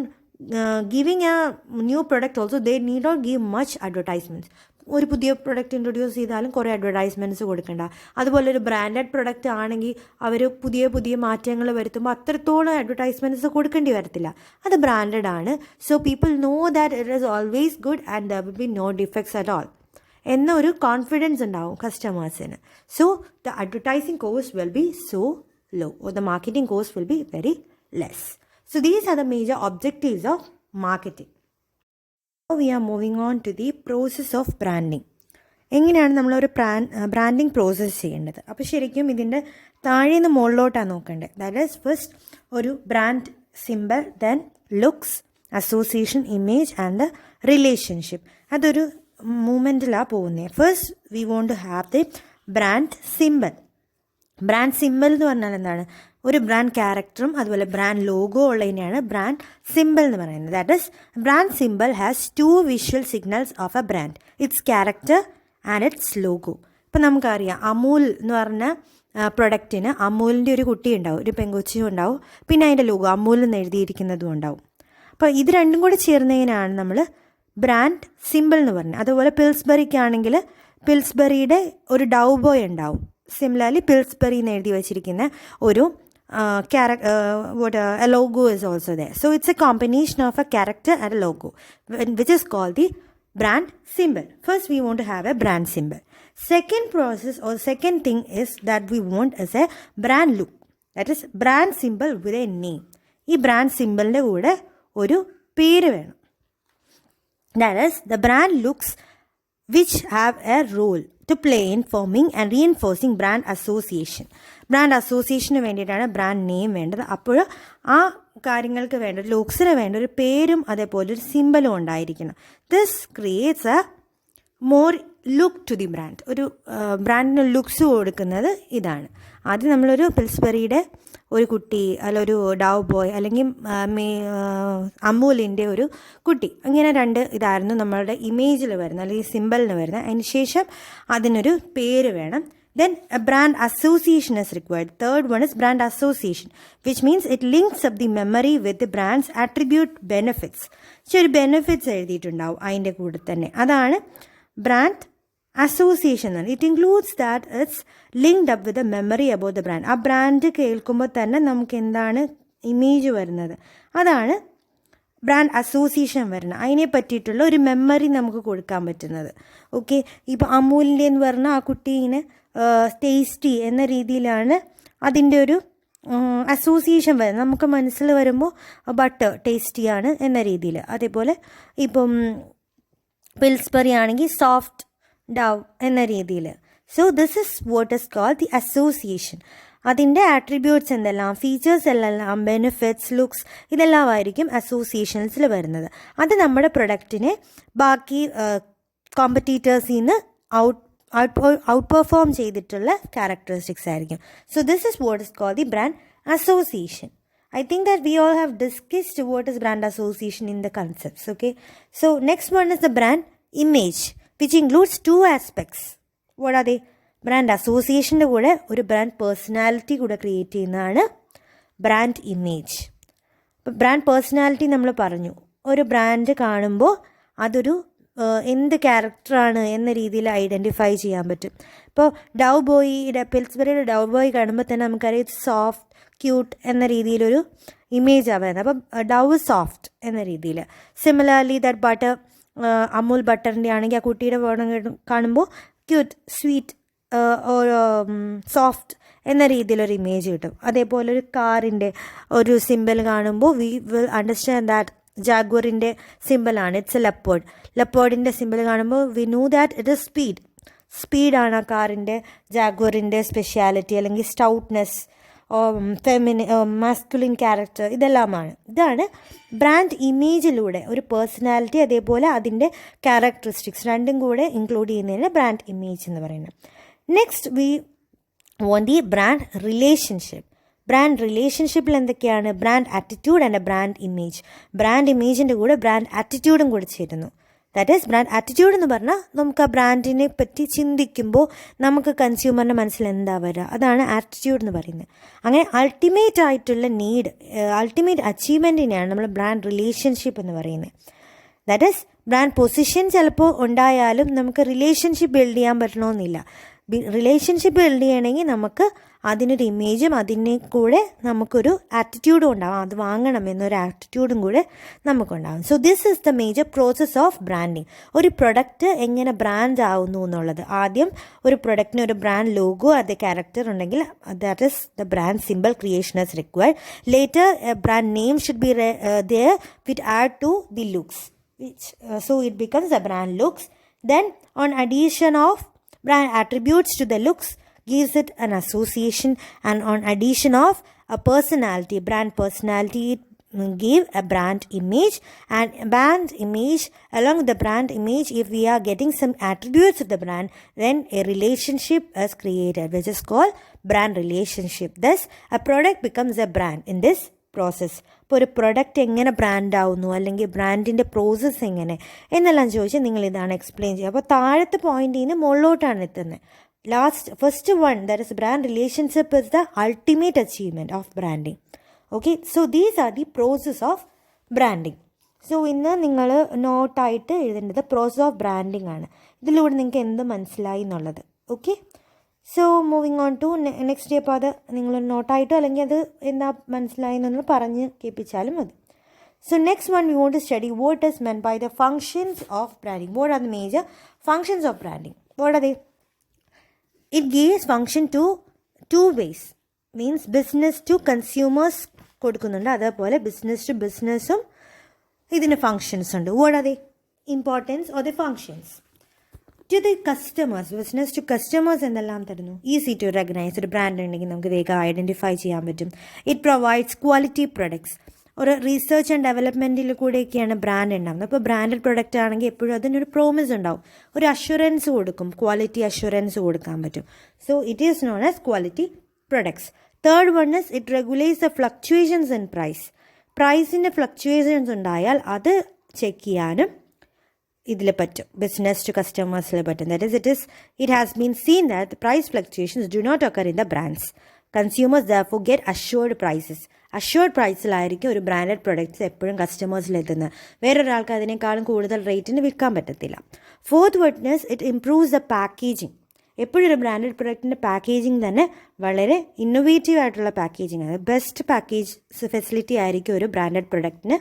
giving a new product also, they need not give much advertisements. ഒരു പുതിയ product introduce ചെയ്താലും കുറേ advertisements കൊടുക്കണ്ട. അതുപോലെ ഒരു branded product ആണെങ്കിൽ അവർ പുതിയ മാറ്റങ്ങൾ വരുത്തുമ്പോൾ അത്രത്തോളം അഡ്വർടൈസ്മെൻറ്റ്സ് കൊടുക്കേണ്ടി വരത്തില്ല. അത് ബ്രാൻഡഡ് ആണ്. So people know that it is always good and there will be no defects at all എന്നൊരു കോൺഫിഡൻസ് ഉണ്ടാവും കസ്റ്റമേഴ്സിന്. So the advertising cost will be so low or the marketing cost will be very less. So these are the major objectives of marketing. Now we are moving on to the process of branding. എങ്ങനെയാണ് നമ്മളൊരു branding process ചെയ്യേണ്ടത്? അപ്പോൾ ശരിക്കും ഇതിൻ്റെ താഴെ നിന്ന് മുകളിലോട്ടാണ് നോക്കേണ്ടത്. ദാറ്റ് ഈസ് ഫസ്റ്റ് ഒരു brand symbol, then looks, association, image and relationship. അതൊരു മൂമെൻറ്റിലാണ് പോകുന്നത്. First we want to have the brand symbol. Brand symbol എന്ന് പറഞ്ഞാൽ എന്താണ്? ഒരു ബ്രാൻഡ് ക്യാരക്ടറും അതുപോലെ ബ്രാൻഡ് ലോഗോ ഉള്ളതിനെയാണ് ബ്രാൻഡ് സിംബൽ എന്ന് പറയുന്നത്. That is brand symbol has 2 visual signals of a brand, its character and its logo. ഇപ്പം നമുക്കറിയാം അമൂൽ എന്ന് പറഞ്ഞ പ്രൊഡക്റ്റിന് അമൂലിൻ്റെ ഒരു കുട്ടി ഉണ്ടാവും, ഒരു പെങ്കൊച്ചിയും ഉണ്ടാവും, പിന്നെ അതിൻ്റെ ലോഗോ അമൂൽ എന്ന് എഴുതിയിരിക്കുന്നതും ഉണ്ടാവും. അപ്പോൾ ഇത് രണ്ടും കൂടി ചേർന്നതിനാണ് നമ്മൾ ബ്രാൻഡ് സിംബൽ എന്ന് പറഞ്ഞത്. അതുപോലെ പിൽസ്ബറിക്കാണെങ്കിൽ പിൽസ്ബറിയുടെ ഒരു ഡൗ ബോയ് ഉണ്ടാവും. സിമിലർലി പിൽസ്ബറി എന്ന് എഴുതി വച്ചിരിക്കുന്ന ഒരു a logo is also there. So it's a combination of a character and a logo, which is called the brand symbol. First we want to have a brand symbol. Second process or second thing is that we want is a brand look. That is brand symbol with a name. ഈ brand സിംബലിൻ്റെ കൂടെ ഒരു പേര് വേണം. That is the brand looks which have a role to play in forming and reinforcing brand association. Brand അസോസിയേഷന് വേണ്ടിയിട്ടാണ് brand name വേണ്ടത്. അപ്പോൾ ആ കാര്യങ്ങൾക്ക് വേണ്ട ലുക്സിന് വേണ്ട ഒരു പേരും അതേപോലെ ഒരു സിംബലും ഉണ്ടായിരിക്കണം. This creates a more look to the brand. ഒരു ബ്രാൻഡിന് ലുക്സ് കൊടുക്കുന്നത് ഇതാണ്. ആദ്യം നമ്മളൊരു പിൽസ്ബറിയുടെ ഒരു കുട്ടി, അല്ലൊരു ഡവ് ബോയ്, അല്ലെങ്കിൽ അമൂലിൻ്റെ ഒരു കുട്ടി, ഇങ്ങനെ രണ്ട് ഇതായിരുന്നു നമ്മളുടെ ഇമേജിൽ വരുന്നത് അല്ലെങ്കിൽ സിംബലിന് വരുന്നത്. അതിന് ശേഷം അതിനൊരു പേര് വേണം. Then a brand association is required. Third one is brand association, which means it links up the memory with the brand's attribute benefits. ഒരു ബെനിഫിറ്റ്സ് എഴുതിയിട്ടുണ്ടാവും അതിൻ്റെ കൂടെ തന്നെ. അതാണ് ബ്രാൻഡ് അസോസിയേഷൻ എന്ന്. It includes that it's linked up with a memory about the brand. ആ brand കേൾക്കുമ്പോൾ തന്നെ നമുക്ക് എന്താണ് ഇമേജ് വരുന്നത്, അതാണ് ബ്രാൻഡ് അസോസിയേഷൻ വരുന്നത്. അതിനെ പറ്റിയിട്ടുള്ള ഒരു മെമ്മറി നമുക്ക് കൊടുക്കാൻ പറ്റുന്നത്. ഓക്കെ, ഇപ്പോൾ അമൂലിൻ്റെ എന്ന് പറഞ്ഞാൽ ആ കുട്ടീനെ ടേസ്റ്റി എന്ന രീതിയിലാണ് അതിൻ്റെ ഒരു അസോസിയേഷൻ വരുന്നത്. നമുക്ക് മനസ്സിൽ വരുമ്പോൾ ബട്ടർ ടേസ്റ്റിയാണ് എന്ന രീതിയിൽ. അതേപോലെ ഇപ്പം പിൽസ്ബറി ആണെങ്കിൽ സോഫ്റ്റ് ഡവ് എന്ന രീതിയിൽ. So this is what is called the association. അതിൻ്റെ ആട്രിബ്യൂട്ട്സ് എന്തെല്ലാം, ഫീച്ചേഴ്സ് എല്ലാം, ബെനിഫിറ്റ്സ്, ലുക്സ്, ഇതെല്ലാം ആയിരിക്കും അസോസിയേഷൻസിൽ വരുന്നത്. അത് നമ്മുടെ പ്രൊഡക്റ്റിനെ ബാക്കി കോമ്പറ്റീറ്റേഴ്സിൽ നിന്ന് ഔട്ട് പെർഫോം ചെയ്തിട്ടുള്ള ക്യാരക്ടറിസ്റ്റിക്സ് ആയിരിക്കും. So this is what is called the brand association. I think that we all have discussed what is brand association in the concepts. Okay, so next one is the brand image, which includes 2 aspects. What are they? Brand അസോസിയേഷൻ്റെ കൂടെ ഒരു brand personality കൂടെ create ചെയ്യുന്നതാണ് brand image. അപ്പോൾ brand personality നമ്മൾ പറഞ്ഞു, ഒരു brand കാണുമ്പോൾ അതൊരു എന്ത് ക്യാരക്ടറാണ് എന്ന രീതിയിൽ ഐഡൻറ്റിഫൈ ചെയ്യാൻ പറ്റും. ഇപ്പോൾ ഡവ് ബോയിയുടെ പിൽസ്ബറിയുടെ ഡവ് ബോയ് കാണുമ്പോൾ തന്നെ നമുക്കറിയാം സോഫ്റ്റ്, ക്യൂട്ട് എന്ന രീതിയിലൊരു ഇമേജാണ് വരുന്നത്. അപ്പം ഡവ് സോഫ്റ്റ് എന്ന രീതിയിൽ. സിമിലർലി ദാറ്റ് ബട്ടർ, അമൂൽ ബട്ടറിൻ്റെ ആണെങ്കിൽ ആ കുട്ടിയുടെ വേണം കാണുമ്പോൾ ക്യൂട്ട്, സ്വീറ്റ്, സോഫ്റ്റ് എന്ന രീതിയിലൊരു ഇമേജ് കിട്ടും. അതേപോലെ ഒരു കാറിൻ്റെ ഒരു സിമ്പിൾ കാണുമ്പോൾ വി വിൽ അണ്ടർസ്റ്റാൻഡ് ദാറ്റ് ജാഗ്വറിൻ്റെ സിമ്പിളാണ്, ഇറ്റ്സ് എ ലെപ്പേർഡ്. ലെപ്പേർഡിൻ്റെ സിമ്പിൾ കാണുമ്പോൾ we know that it is സ്പീഡാണ് ആ കാറിൻ്റെ, ജാഗ്വറിൻ്റെ സ്പെഷ്യാലിറ്റി അല്ലെങ്കിൽ സ്റ്റൗട്ട്നെസ്, മാസ്കുലിൻ ക്യാരക്ടർ, ഇതെല്ലാമാണ്. ഇതാണ് ബ്രാൻഡ് ഇമേജിലൂടെ ഒരു പേഴ്സണാലിറ്റി അതേപോലെ അതിൻ്റെ ക്യാരക്ടറിസ്റ്റിക്സ് രണ്ടും കൂടെ ഇൻക്ലൂഡ് ചെയ്യുന്നതിന് ബ്രാൻഡ് ഇമേജ് എന്ന് പറയുന്നത്. Next we want the brand relationship. Brand റിലേഷൻഷിപ്പിൽ എന്തൊക്കെയാണ്? Brand attitude and brand image. Brand ഇമേജിൻ്റെ കൂടെ ബ്രാൻഡ് ആറ്റിറ്റ്യൂഡും കൂടെ ചേരുന്നു. ദാറ്റ് ഈസ് ബ്രാൻഡ് ആറ്റിറ്റ്യൂഡ് എന്ന് പറഞ്ഞാൽ നമുക്ക് ആ ബ്രാൻഡിനെ പറ്റി ചിന്തിക്കുമ്പോൾ നമുക്ക് കൺസ്യൂമറിൻ്റെ മനസ്സിൽ എന്താ വരിക, അതാണ് ആറ്റിറ്റ്യൂഡ് എന്ന് പറയുന്നത്. അങ്ങനെ അൾട്ടിമേറ്റ് ആയിട്ടുള്ള നീഡ്, അൾട്ടിമേറ്റ് അച്ചീവ്മെൻറ്റിനെയാണ് നമ്മൾ ബ്രാൻഡ് റിലേഷൻഷിപ്പ് എന്ന് പറയുന്നത്. ദാറ്റ് ഈസ് ബ്രാൻഡ് പൊസിഷൻ ചിലപ്പോൾ ഉണ്ടായാലും നമുക്ക് റിലേഷൻഷിപ്പ് ബിൽഡ് ചെയ്യാൻ പറ്റണമെന്നില്ല. റിലേഷൻഷിപ്പ് ബിൽഡ് ചെയ്യണമെങ്കിൽ നമുക്ക് അതിനൊരു ഇമേജും അതിനെ കൂടെ നമുക്കൊരു ആറ്റിറ്റ്യൂഡും ഉണ്ടാവും, അത് വാങ്ങണം എന്നൊരു ആറ്റിറ്റ്യൂഡും കൂടെ നമുക്കുണ്ടാകും. So this is the major process of branding. ഒരു പ്രൊഡക്റ്റ് എങ്ങനെ ബ്രാൻഡ് ആവുന്നു എന്നുള്ളത്. ആദ്യം ഒരു പ്രൊഡക്റ്റിന് ഒരു ബ്രാൻഡ് ലോഗോ, അത് ക്യാരക്ടർ ഉണ്ടെങ്കിൽ that is the brand symbol creation is required. Later a brand name should be there which add to the looks, which so it becomes a brand looks. Then on addition of brand attributes to the looks gives it an association, and on addition of a personality, brand personality, it give a brand image, and brand image, along with the brand image, if we are getting some attributes of the brand, then a relationship is created which is called brand relationship. Thus a product becomes a brand in this process. ഇപ്പോൾ ഒരു product എങ്ങനെ brand ആവുന്നു, അല്ലെങ്കിൽ ബ്രാൻഡിൻ്റെ process എങ്ങനെ എന്നെല്ലാം ചോദിച്ചാൽ നിങ്ങൾ ഇതാണ് എക്സ്പ്ലെയിൻ ചെയ്യുക. അപ്പോൾ താഴത്തെ പോയിന്റിൽ നിന്ന് മുകളിലോട്ടാണ് എത്തുന്നത്. First one, that is brand relationship is the ultimate achievement of branding. Okay, so these are the process of branding. So ഇന്ന് നിങ്ങൾ നോട്ടായിട്ട് എഴുതേണ്ടത് പ്രോസസ് ഓഫ് ബ്രാൻഡിങ് ആണ്. ഇതിലൂടെ നിങ്ങൾക്ക് എന്ത് മനസ്സിലായി എന്നുള്ളത്. Okay, so moving on to next. അപ്പോൾ അത് നിങ്ങൾ നോട്ടായിട്ടോ അല്ലെങ്കിൽ അത് എന്താ മനസ്സിലായി എന്നൊന്ന് പറഞ്ഞ് കേൾപ്പിച്ചാലും മതി. So next one, we want to study what is meant by the functions of branding. What are the major functions of branding? What are they? It gives function to two ways. Means business to consumers കൊടുക്കുന്നുണ്ട്, അതേപോലെ business to ബിസിനസ്സും ഇതിന് functions ഉണ്ട്. What are they importance or the functions? To the customers, business to customers എന്തെല്ലാം തരുന്നു? Easy to recognise. ഒരു brand ഉണ്ടെങ്കിൽ നമുക്ക് വേഗം ഐഡൻറ്റിഫൈ ചെയ്യാൻ പറ്റും. It provides quality products. ഒരു റീസർച്ച് ആൻഡ് ഡെവലപ്മെൻറ്റിൽ കൂടെയൊക്കെയാണ് ബ്രാൻഡ് ഉണ്ടാകുന്നത്. അപ്പോൾ ബ്രാൻഡഡ് പ്രൊഡക്റ്റ് ആണെങ്കിൽ എപ്പോഴും അതിനൊരു പ്രോമിസ് ഉണ്ടാവും, ഒരു അഷുറൻസ് കൊടുക്കും, ക്വാളിറ്റി അഷുറൻസ് കൊടുക്കാൻ പറ്റും. So it is known as quality products. Third one is it regulates the fluctuations in price. പ്രൈസിൻ്റെ ഫ്ലക്ച്വേഷൻസ് ഉണ്ടായാൽ അത് ചെക്ക് ചെയ്യാനും ഇതിൽ പറ്റും, ബിസിനസ് ടു കസ്റ്റമേഴ്സിൽ പറ്റും. That is it has been seen that the price fluctuations do not occur in the brands. Consumers therefore get assured prices. Assured പ്രൈസിലായിരിക്കും ഒരു ബ്രാൻഡഡ് പ്രൊഡക്ട്സ് എപ്പോഴും കസ്റ്റമേഴ്സിലെത്തുന്നത്. വേറൊരാൾക്ക് അതിനേക്കാളും കൂടുതൽ റേറ്റിന് വിൽക്കാൻ പറ്റത്തില്ല. Fourth witness, it improves the packaging. എപ്പോഴും ഒരു ബ്രാൻഡഡ് പ്രൊഡക്റ്റിൻ്റെ പാക്കേജിങ് തന്നെ വളരെ ഇന്നൊവേറ്റീവ് ആയിട്ടുള്ള പാക്കേജിങ് ആണ്. ബെസ്റ്റ് പാക്കേജ് ഫെസിലിറ്റി ആയിരിക്കും ഒരു ബ്രാൻഡഡ് പ്രൊഡക്റ്റിന്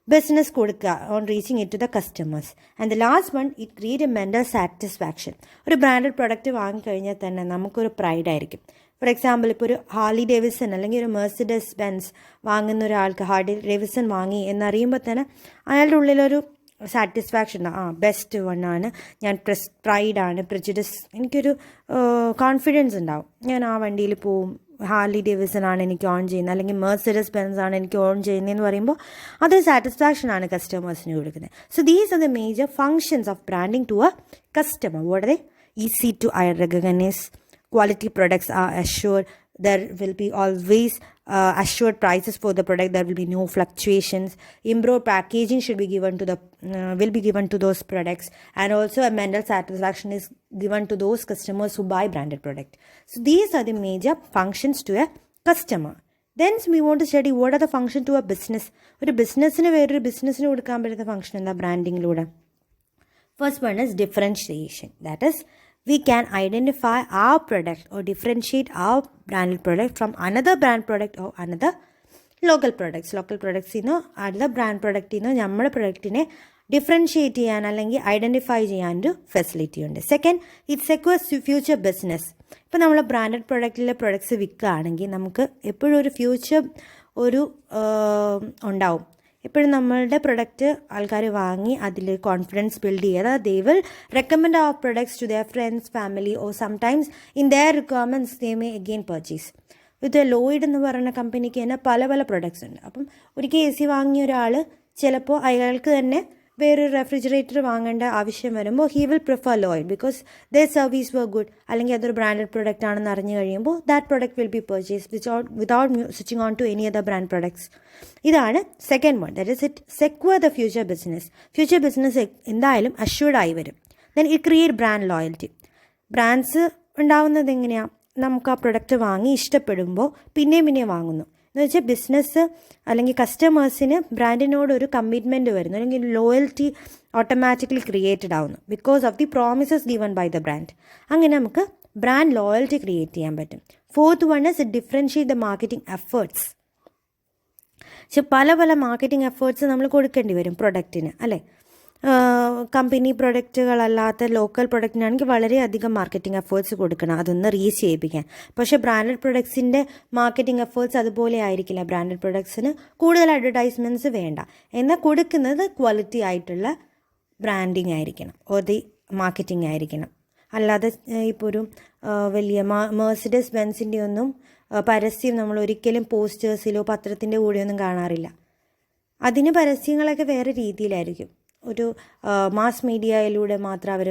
ബിസിനസ് കൊടുക്കുക on reaching it to the customers. And the last one, it create a mental satisfaction. ഒരു ബ്രാൻഡഡ് പ്രൊഡക്റ്റ് വാങ്ങിക്കഴിഞ്ഞാൽ തന്നെ നമുക്കൊരു പ്രൈഡായിരിക്കും. ഫോർ എക്സാമ്പിൾ, ഇപ്പോൾ ഒരു ഹാർലി ഡേവിസൺ അല്ലെങ്കിൽ ഒരു മെർസിഡസ് ബെൻസ് വാങ്ങുന്ന ഒരാൾക്ക് ഹാർലി ഡേവിസൺ വാങ്ങി എന്നറിയുമ്പോൾ തന്നെ അയാളുടെ ഉള്ളിലൊരു സാറ്റിസ്ഫാക്ഷൻ ഉണ്ടാവും. ബെസ്റ്റ് വണ്ണാണ്, ഞാൻ പ്രൈഡാണ്, പ്രെജുഡിസ്, എനിക്കൊരു കോൺഫിഡൻസ് ഉണ്ടാവും. ഞാൻ ആ വണ്ടിയിൽ പോവും, ഹാർലി ഡേവിസൺ ആണ് എനിക്ക് ഓൺ ചെയ്യുന്നത്, അല്ലെങ്കിൽ മെർസിഡസ് ബെൻസ് ആണ് എനിക്ക് ഓൺ ചെയ്യുന്നതെന്ന് പറയുമ്പോൾ അതൊരു സാറ്റിസ്ഫാക്ഷൻ ആണ് കസ്റ്റമേഴ്സിന് കൊടുക്കുന്നത്. So these are the major functions of branding to a customer. What are they? Easy to recognise, quality products are assured, there will be always assured prices for the product, there will be no fluctuations, improved packaging should be given to the will be given to those products, and also a mental satisfaction is given to those customers who buy branded product. So these are the major functions to a customer. Then we want to study what are the function to a business. ഒരു ബിസിനസ്സിന് വേറൊരു ബിസിനസ്സിന് കൊടുക്കാൻ പറ്റുന്ന function എന്താ ബ്രാൻഡിങ്ങിലൂടെ? First one is differentiation. That is we can identify our product or differentiate our branded product from another brand product or another local products. Local products in other brand product in നമ്മുടെ പ്രൊഡക്റ്റിനെ differentiate ചെയ്യാൻ അല്ലെങ്കിൽ identify ചെയ്യാനൊരു facility ഉണ്ട്. Second, it secures future business. ഇപ്പോൾ നമ്മൾ branded പ്രൊഡക്റ്റിലെ products വിൽക്കുകയാണെങ്കിൽ നമുക്ക് എപ്പോഴും ഒരു ഫ്യൂച്ചർ ഒരു ഉണ്ടാവും. എപ്പോഴും നമ്മളുടെ പ്രൊഡക്റ്റ് ആൾക്കാർ വാങ്ങി അതിൽ കോൺഫിഡൻസ് ബിൽഡ് ചെയ്യുക. They will recommend our products to their friends, family, or sometimes in their requirements they may again purchase. ഇത് ലോയിഡ് എന്ന് പറയുന്ന കമ്പനിക്ക് തന്നെ പല പല പ്രൊഡക്ട്സ് ഉണ്ട്. അപ്പം ഒരിക്കൽ AC വാങ്ങിയ ഒരാൾ ചിലപ്പോൾ അയാൾക്ക് തന്നെ വേറൊരു റെഫ്രിജറേറ്റർ വാങ്ങേണ്ട ആവശ്യം വരുമ്പോൾ he will prefer Lloyd because the service were good, അല്ലെങ്കിൽ അതൊരു ബ്രാൻഡഡ് പ്രൊഡക്റ്റ് ആണെന്ന് അറിഞ്ഞു കഴിയുമ്പോൾ that product will be purchase without switching on to any other brand products. ഇതാണ് second one. That is it secure the future business. Future business എന്തായാലും അഷ്യൂർഡായി വരും. Then it create brand loyalty. Brands ഉണ്ടാവുന്നത് എങ്ങനെയാണ്? നമുക്ക് ആ പ്രൊഡക്റ്റ് വാങ്ങി ഇഷ്ടപ്പെടുമ്പോൾ പിന്നെയും പിന്നെയും വാങ്ങുന്നു എന്ന് വെച്ചാൽ ബിസിനസ് അല്ലെങ്കിൽ കസ്റ്റമേഴ്സിന് ബ്രാൻഡിനോട് ഒരു കമ്മിറ്റ്മെൻറ്റ് വരുന്നു, അല്ലെങ്കിൽ ലോയൽറ്റി ഓട്ടോമാറ്റിക്കലി ക്രിയേറ്റഡ് ആവുന്നു because of the promises given by the brand. അങ്ങനെ നമുക്ക് ബ്രാൻഡ് ലോയൽറ്റി ക്രിയേറ്റ് ചെയ്യാൻ പറ്റും. Fourth one is differentiate the marketing efforts. പക്ഷെ പല പല മാർക്കറ്റിംഗ് എഫേർട്സ് നമ്മൾ കൊടുക്കേണ്ടി വരും പ്രൊഡക്റ്റിന്, അല്ലേ? കമ്പനി പ്രൊഡക്റ്റുകളല്ലാത്ത ലോക്കൽ പ്രൊഡക്റ്റിനാണെങ്കിൽ വളരെയധികം മാർക്കറ്റിംഗ് എഫേർട്സ് കൊടുക്കണം അതൊന്ന് റീച്ച് ചെയ്യിപ്പിക്കാൻ. പക്ഷേ ബ്രാൻഡഡ് പ്രൊഡക്ട്സിൻ്റെ മാർക്കറ്റിംഗ് എഫേർട്സ് അതുപോലെ ആയിരിക്കില്ല. ബ്രാൻഡഡ് പ്രൊഡക്ട്സിന് കൂടുതൽ അഡ്വർടൈസ്മെൻറ്റ്സ് വേണ്ട, എന്നാൽ കൊടുക്കുന്നത് ക്വാളിറ്റി ആയിട്ടുള്ള ബ്രാൻഡിങ് ആയിരിക്കണം, ഒരു മാർക്കറ്റിംഗ് ആയിരിക്കണം. അല്ലാതെ ഇപ്പോൾ ഒരു വലിയ മെർസിഡസ് ബെൻസിൻ്റെ ഒന്നും പരസ്യം നമ്മൾ ഒരിക്കലും പോസ്റ്റേഴ്സിലോ പത്രത്തിൻ്റെ കൂടെയൊന്നും കാണാറില്ല. അതിന് പരസ്യങ്ങളൊക്കെ വേറെ രീതിയിലായിരിക്കും. ഒരു മാസ് മീഡിയയിലൂടെ മാത്രം അവർ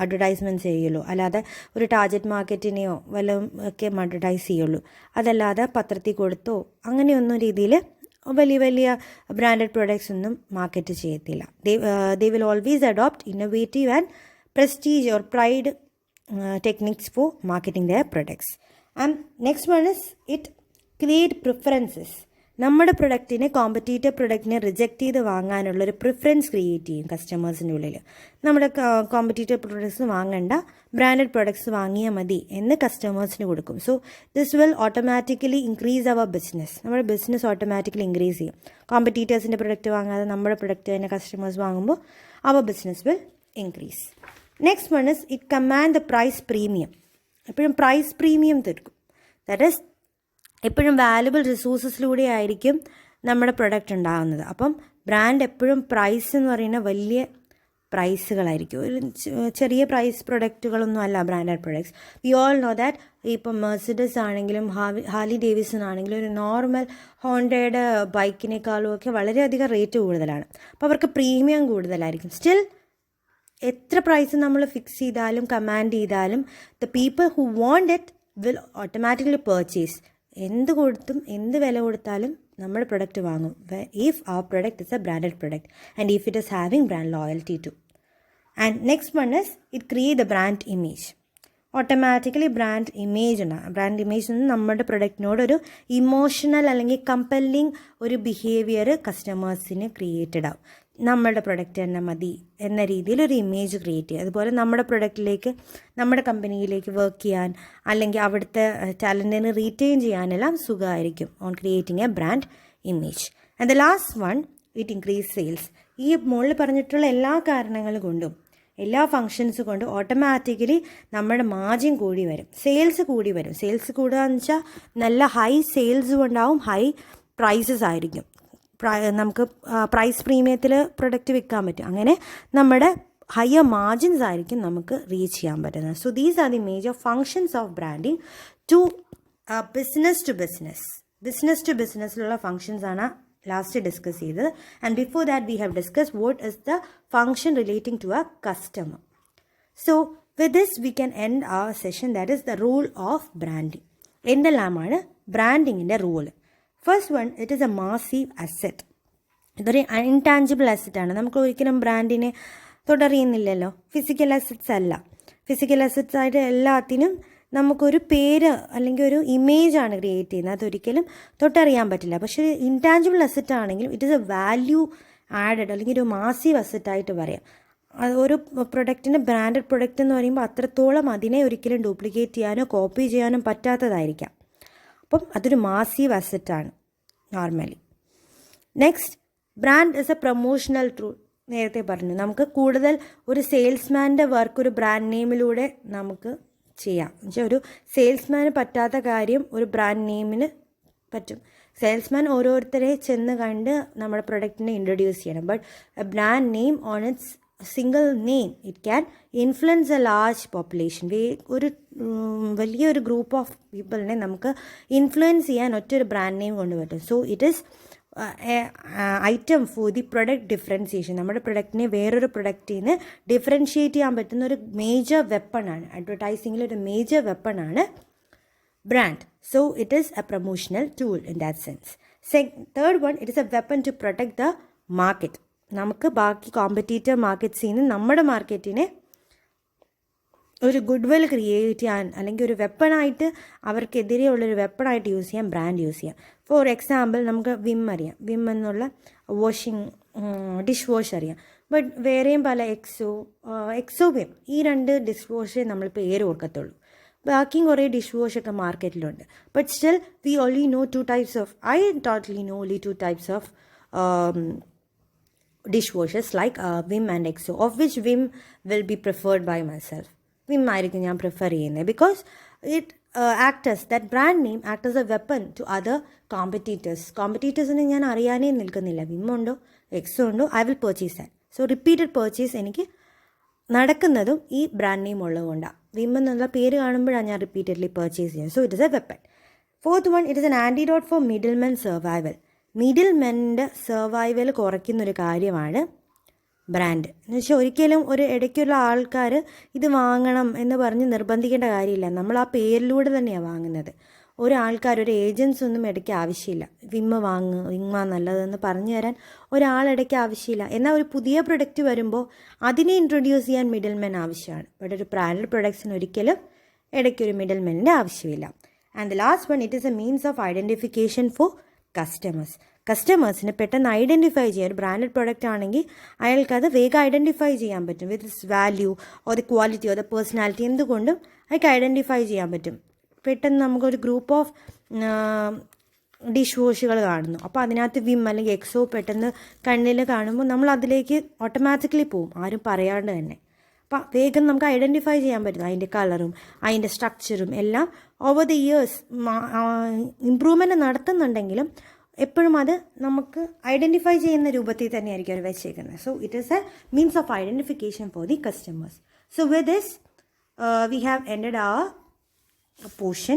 അഡ്വർടൈസ്മെൻറ്റ് ചെയ്യുള്ളൂ, അല്ലാതെ ഒരു ടാർഗറ്റ് മാർക്കറ്റിനെയോ വല്ലതും ഒക്കെ അഡ്വർടൈസ് ചെയ്യുള്ളൂ. അതല്ലാതെ പത്രത്തിൽ കൊടുത്തോ അങ്ങനെയൊന്നും രീതിയിൽ വലിയ വലിയ ബ്രാൻഡഡ് പ്രൊഡക്ട്സ് ഒന്നും മാർക്കറ്റ് ചെയ്യത്തില്ല. They will always adopt innovative and prestige or pride techniques for marketing their products. And next one is it create preferences. നമ്മുടെ പ്രൊഡക്റ്റിനെ കോമ്പറ്റീറ്റീവ് പ്രൊഡക്റ്റിനെ റിജക്റ്റ് ചെയ്ത് വാങ്ങാനുള്ളൊരു പ്രിഫറൻസ് ക്രിയേറ്റ് ചെയ്യും കസ്റ്റമേഴ്സിൻ്റെ ഉള്ളിൽ. നമ്മുടെ കോമ്പറ്റീറ്റീവ് പ്രൊഡക്ട്സ് വാങ്ങണ്ട, ബ്രാൻഡഡ് പ്രൊഡക്ട്സ് വാങ്ങിയാൽ മതി എന്ന് കസ്റ്റമേഴ്സിന് കൊടുക്കും. So this will automatically increase our business. നമ്മുടെ ബിസിനസ് ഓട്ടോമാറ്റിക്കലി ഇൻക്രീസ് ചെയ്യും. കോമ്പറ്റീറ്റേഴ്സിൻ്റെ പ്രൊഡക്റ്റ് വാങ്ങാതെ നമ്മുടെ പ്രൊഡക്റ്റ് തന്നെ കസ്റ്റമേഴ്സ് വാങ്ങുമ്പോൾ our business will increase. Next one is it command the price premium. എപ്പോഴും പ്രൈസ് പ്രീമിയം തീർക്കും. ദാറ്റ് ഈസ് എപ്പോഴും വാല്യുബിൾ റിസോഴ്സസിലൂടെ ആയിരിക്കും നമ്മുടെ പ്രൊഡക്റ്റ് ഉണ്ടാകുന്നത്. അപ്പം ബ്രാൻഡ് എപ്പോഴും പ്രൈസ് എന്ന് പറയുന്ന വലിയ പ്രൈസുകളായിരിക്കും. ഒരു ചെറിയ പ്രൈസ് പ്രൊഡക്റ്റുകളൊന്നും അല്ല branded products. V all know that ഇപ്പം മെർസിഡസ് ആണെങ്കിലും ഹാർലി ഡേവിഡ്സൺ ആണെങ്കിലും ഒരു നോർമൽ ഹോണ്ടയുടെ ബൈക്കിനേക്കാളും ഒക്കെ വളരെയധികം റേറ്റ് കൂടുതലാണ്. അപ്പോൾ അവർക്ക് പ്രീമിയം കൂടുതലായിരിക്കും. സ്റ്റിൽ എത്ര പ്രൈസ് നമ്മൾ ഫിക്സ് ചെയ്താലും കമാൻഡ് ചെയ്താലും the people who want it will automatically purchase. എന്ത് കൊടുത്തും എന്ത് വില കൊടുത്താലും നമ്മുടെ പ്രൊഡക്റ്റ് വാങ്ങും if our product is a branded product and if it is having brand loyalty too. And next one is it create the brand image. Automatically brand image ഉണ്ടാകും. Brand image എന്ന് നമ്മുടെ പ്രൊഡക്റ്റിനോടൊരു ഇമോഷണൽ അല്ലെങ്കിൽ compelling ഒരു behaviour കസ്റ്റമേഴ്സിന് created ആവും. നമ്മുടെ product തന്നെ മതി എന്ന രീതിയിൽ ഒരു ഇമേജ് ക്രിയേറ്റ് ചെയ്യുക. അതുപോലെ നമ്മുടെ പ്രൊഡക്റ്റിലേക്ക് നമ്മുടെ കമ്പനിയിലേക്ക് വർക്ക് ചെയ്യാൻ അല്ലെങ്കിൽ അവിടുത്തെ ടാലൻറ്റിനെ റീറ്റെയിൻ ചെയ്യാനെല്ലാം സുഖമായിരിക്കും on creating a brand image. And the last one it increase sales. ഈ മുകളിൽ പറഞ്ഞിട്ടുള്ള എല്ലാ കാരണങ്ങൾ കൊണ്ടും എല്ലാ ഫങ്ഷൻസ് കൊണ്ടും ഓട്ടോമാറ്റിക്കലി നമ്മുടെ മാർജിൻ കൂടി വരും, സെയിൽസ് കൂടി വരും. സെയിൽസ് കൂടുക എന്ന് വെച്ചാൽ നല്ല ഹൈ സെയിൽസും ഉണ്ടാവും, ഹൈ പ്രൈസസ് ആയിരിക്കും. നമുക്ക് പ്രൈസ് പ്രീമിയത്തിൽ പ്രൊഡക്റ്റ് വിൽക്കാൻ പറ്റും. അങ്ങനെ നമ്മുടെ ഹയർ മാർജിൻസ് ആയിരിക്കും നമുക്ക് റീച്ച് ചെയ്യാൻ പറ്റുന്നത്. So these are the major functions of branding to business to business. Business to ബിസിനസ്സിലുള്ള ഫങ്ഷൻസ് ആണ് ലാസ്റ്റ് ഡിസ്കസ് ചെയ്തത്. And before that we have discuss what is the function relating to a customer. So with this we can end our session. That is the rule of branding. എന്തെല്ലാമാണ് ബ്രാൻഡിങ്ങിൻ്റെ rule? First one, it is a massive asset. ഇതൊരു intangible അസെറ്റാണ്. നമുക്ക് ഒരിക്കലും ബ്രാൻഡിനെ തൊട്ടറിയുന്നില്ലല്ലോ. Physical assets അല്ല. Physical assets ആയിട്ട് എല്ലാത്തിനും നമുക്കൊരു പേര് അല്ലെങ്കിൽ ഒരു ഇമേജാണ് ക്രിയേറ്റ് ചെയ്യുന്നത്. അതൊരിക്കലും തൊട്ടറിയാൻ പറ്റില്ല. പക്ഷേ ഇൻടാഞ്ചിബിൾ അസെറ്റ് ആണെങ്കിലും it is A value added അല്ലെങ്കിൽ ഒരു മാസീവ് അസെറ്റായിട്ട് പറയാം. ഒരു പ്രൊഡക്റ്റിന് ബ്രാൻഡഡ് പ്രൊഡക്റ്റ് എന്ന് പറയുമ്പോൾ അത്രത്തോളം അതിനെ ഒരിക്കലും ഡ്യൂപ്ലിക്കേറ്റ് ചെയ്യാനോ കോപ്പി ചെയ്യാനോ പറ്റാത്തതായിരിക്കാം. അപ്പം അതൊരു മാസീവ് അസെറ്റാണ് normally. Next, brand is a promotional tool. നേരത്തെ പറഞ്ഞു, നമുക്ക് കൂടുതൽ ഒരു സെയിൽസ്മാൻ്റെ വർക്ക് ഒരു ബ്രാൻഡ് നെയിമിലൂടെ നമുക്ക് ചെയ്യാം. എന്നുവെച്ചാൽ ഒരു സെയിൽസ്മാന് പറ്റാത്ത കാര്യം ഒരു ബ്രാൻഡ് നെയിമിന് പറ്റും. സെയിൽസ്മാൻ ഓരോരുത്തരെ ചെന്ന് കണ്ട് നമ്മുടെ പ്രൊഡക്റ്റിനെ ഇൻട്രൊഡ്യൂസ് ചെയ്യണം. But A brand name on its single name it can influence A large population. ഒരു വലിയൊരു ഗ്രൂപ്പ് ഓഫ് പീപ്പിളിനെ നമുക്ക് ഇൻഫ്ലുവൻസ് ചെയ്യാൻ ഒറ്റൊരു ബ്രാൻഡ് നെയിം കൊണ്ട് പറ്റും. So it is item for the product differentiation. നമ്മുടെ പ്രൊഡക്റ്റിനെ വേറൊരു പ്രൊഡക്റ്റിൽ നിന്ന് ഡിഫറൻഷിയേറ്റ് ചെയ്യാൻ പറ്റുന്ന ഒരു മേജർ വെപ്പണാണ്. അഡ്വർടൈസിങ്ങിൽ ഒരു മേജർ വെപ്പണാണ് brand. So it is a promotional tool in that sense. Third one, it is a weapon to protect the market. നമുക്ക് ബാക്കി കോമ്പറ്റീറ്റീവ് മാർക്കറ്റ്സിൽ നിന്ന് നമ്മുടെ മാർക്കറ്റിനെ ഒരു ഗുഡ് വിൽ ക്രിയേറ്റ് ചെയ്യാൻ അല്ലെങ്കിൽ ഒരു വെപ്പണായിട്ട് അവർക്കെതിരെയുള്ളൊരു വെപ്പണായിട്ട് യൂസ് ചെയ്യാൻ ബ്രാൻഡ് യൂസ് ചെയ്യാം. ഫോർ എക്സാമ്പിൾ, നമുക്ക് വിം അറിയാം. വിം എന്നുള്ള ഡിഷ് വാഷ് അറിയാം. ബട്ട് വേറെയും പല എക്സോ വിം, ഈ രണ്ട് ഡിഷ് വാഷേ നമ്മൾ പേര് ഓർക്കത്തുള്ളൂ. ബാക്കിയും കുറേ ഡിഷ് വാഷൊക്കെ മാർക്കറ്റിലുണ്ട്. But still we only know I totally know only 2 types of dishwashers like Vim and Exo, of which Vim will be preferred by myself. Vim ആയിരിക്കും ഞാൻ പ്രിഫർ ചെയ്യുന്നത് because it that brand name act as a weapon to other കോമ്പറ്റീറ്റേഴ്സിനെ ഞാൻ അറിയാനേ നിൽക്കുന്നില്ല. Vim ഉണ്ടോ എക്സോ ഉണ്ടോ, I will purchase that. So repeated purchase എനിക്ക് നടക്കുന്നതും ഈ ബ്രാൻഡ് നെയിം ഉള്ളതുകൊണ്ടാണ്. വിം എന്നുള്ള പേര് കാണുമ്പോഴാണ് ഞാൻ റിപ്പീറ്റഡ്ലി പർച്ചേസ് ചെയ്യുന്നത്. So it is a weapon. Fourth one, it is an antidote for middle men survival. Middle മെൻ്റെ സർവൈവൽ കുറയ്ക്കുന്നൊരു കാര്യമാണ് ബ്രാൻഡ് എന്ന് വെച്ചാൽ ഒരിക്കലും ഒരു ഇടയ്ക്കുള്ള ആൾക്കാർ ഇത് വാങ്ങണം എന്ന് പറഞ്ഞ് നിർബന്ധിക്കേണ്ട കാര്യമില്ല. നമ്മൾ ആ പേരിലൂടെ തന്നെയാണ് വാങ്ങുന്നത്. ഒരു ഏജൻസ് ഒന്നും ഇടയ്ക്ക് ആവശ്യമില്ല. വിമ്മ നല്ലതെന്ന് പറഞ്ഞു തരാൻ ഒരാളിടയ്ക്ക് ആവശ്യമില്ല. എന്നാൽ ഒരു പുതിയ പ്രൊഡക്റ്റ് വരുമ്പോൾ അതിനെ ഇൻട്രൊഡ്യൂസ് ചെയ്യാൻ മിഡിൽ മെൻ ആവശ്യമാണ്. ബട്ട് ഒരു ബ്രാൻഡഡ് പ്രൊഡക്ട്സിന് ഒരിക്കലും ഇടയ്ക്കൊരു മിഡിൽ മെന്നിൻ്റെ ആവശ്യമില്ല. And the last one, it is a means of identification for കസ്റ്റമേഴ്സിനെ പെട്ടെന്ന് ഐഡൻറ്റിഫൈ ചെയ്യാൻ. ഒരു ബ്രാൻഡഡ് പ്രൊഡക്റ്റ് ആണെങ്കിൽ അയാൾക്കത് വേഗം ഐഡൻറ്റിഫൈ ചെയ്യാൻ പറ്റും with its value or the quality or the personality. എന്തുകൊണ്ടും അയാൾക്ക് ഐഡൻറ്റിഫൈ ചെയ്യാൻ പറ്റും. പെട്ടെന്ന് നമുക്കൊരു ഗ്രൂപ്പ് ഓഫ് ഡിഷ് വാഷുകൾ കാണുന്നു, അപ്പോൾ അതിനകത്ത് വിം അല്ലെങ്കിൽ എക്സോ പെട്ടെന്ന് കണ്ണിൽ കാണുമ്പോൾ നമ്മൾ അതിലേക്ക് ഓട്ടോമാറ്റിക്കലി പോവും, ആരും പറയാണ്ട് തന്നെ. അപ്പം വേഗം നമുക്ക് ഐഡൻറ്റിഫൈ ചെയ്യാൻ പറ്റും. അതിൻ്റെ കളറും അതിൻ്റെ സ്ട്രക്ചറും എല്ലാം ഓവർ ദ ഇയേഴ്സ് ഇമ്പ്രൂവ്മെൻറ്റ് നടത്തുന്നുണ്ടെങ്കിലും എപ്പോഴും അത് നമുക്ക് ഐഡൻറ്റിഫൈ ചെയ്യുന്ന രൂപത്തിൽ തന്നെയായിരിക്കും അവർ വെച്ചേക്കുന്നത്. So it is a means of identification for the customers. So with this we have ended our portion.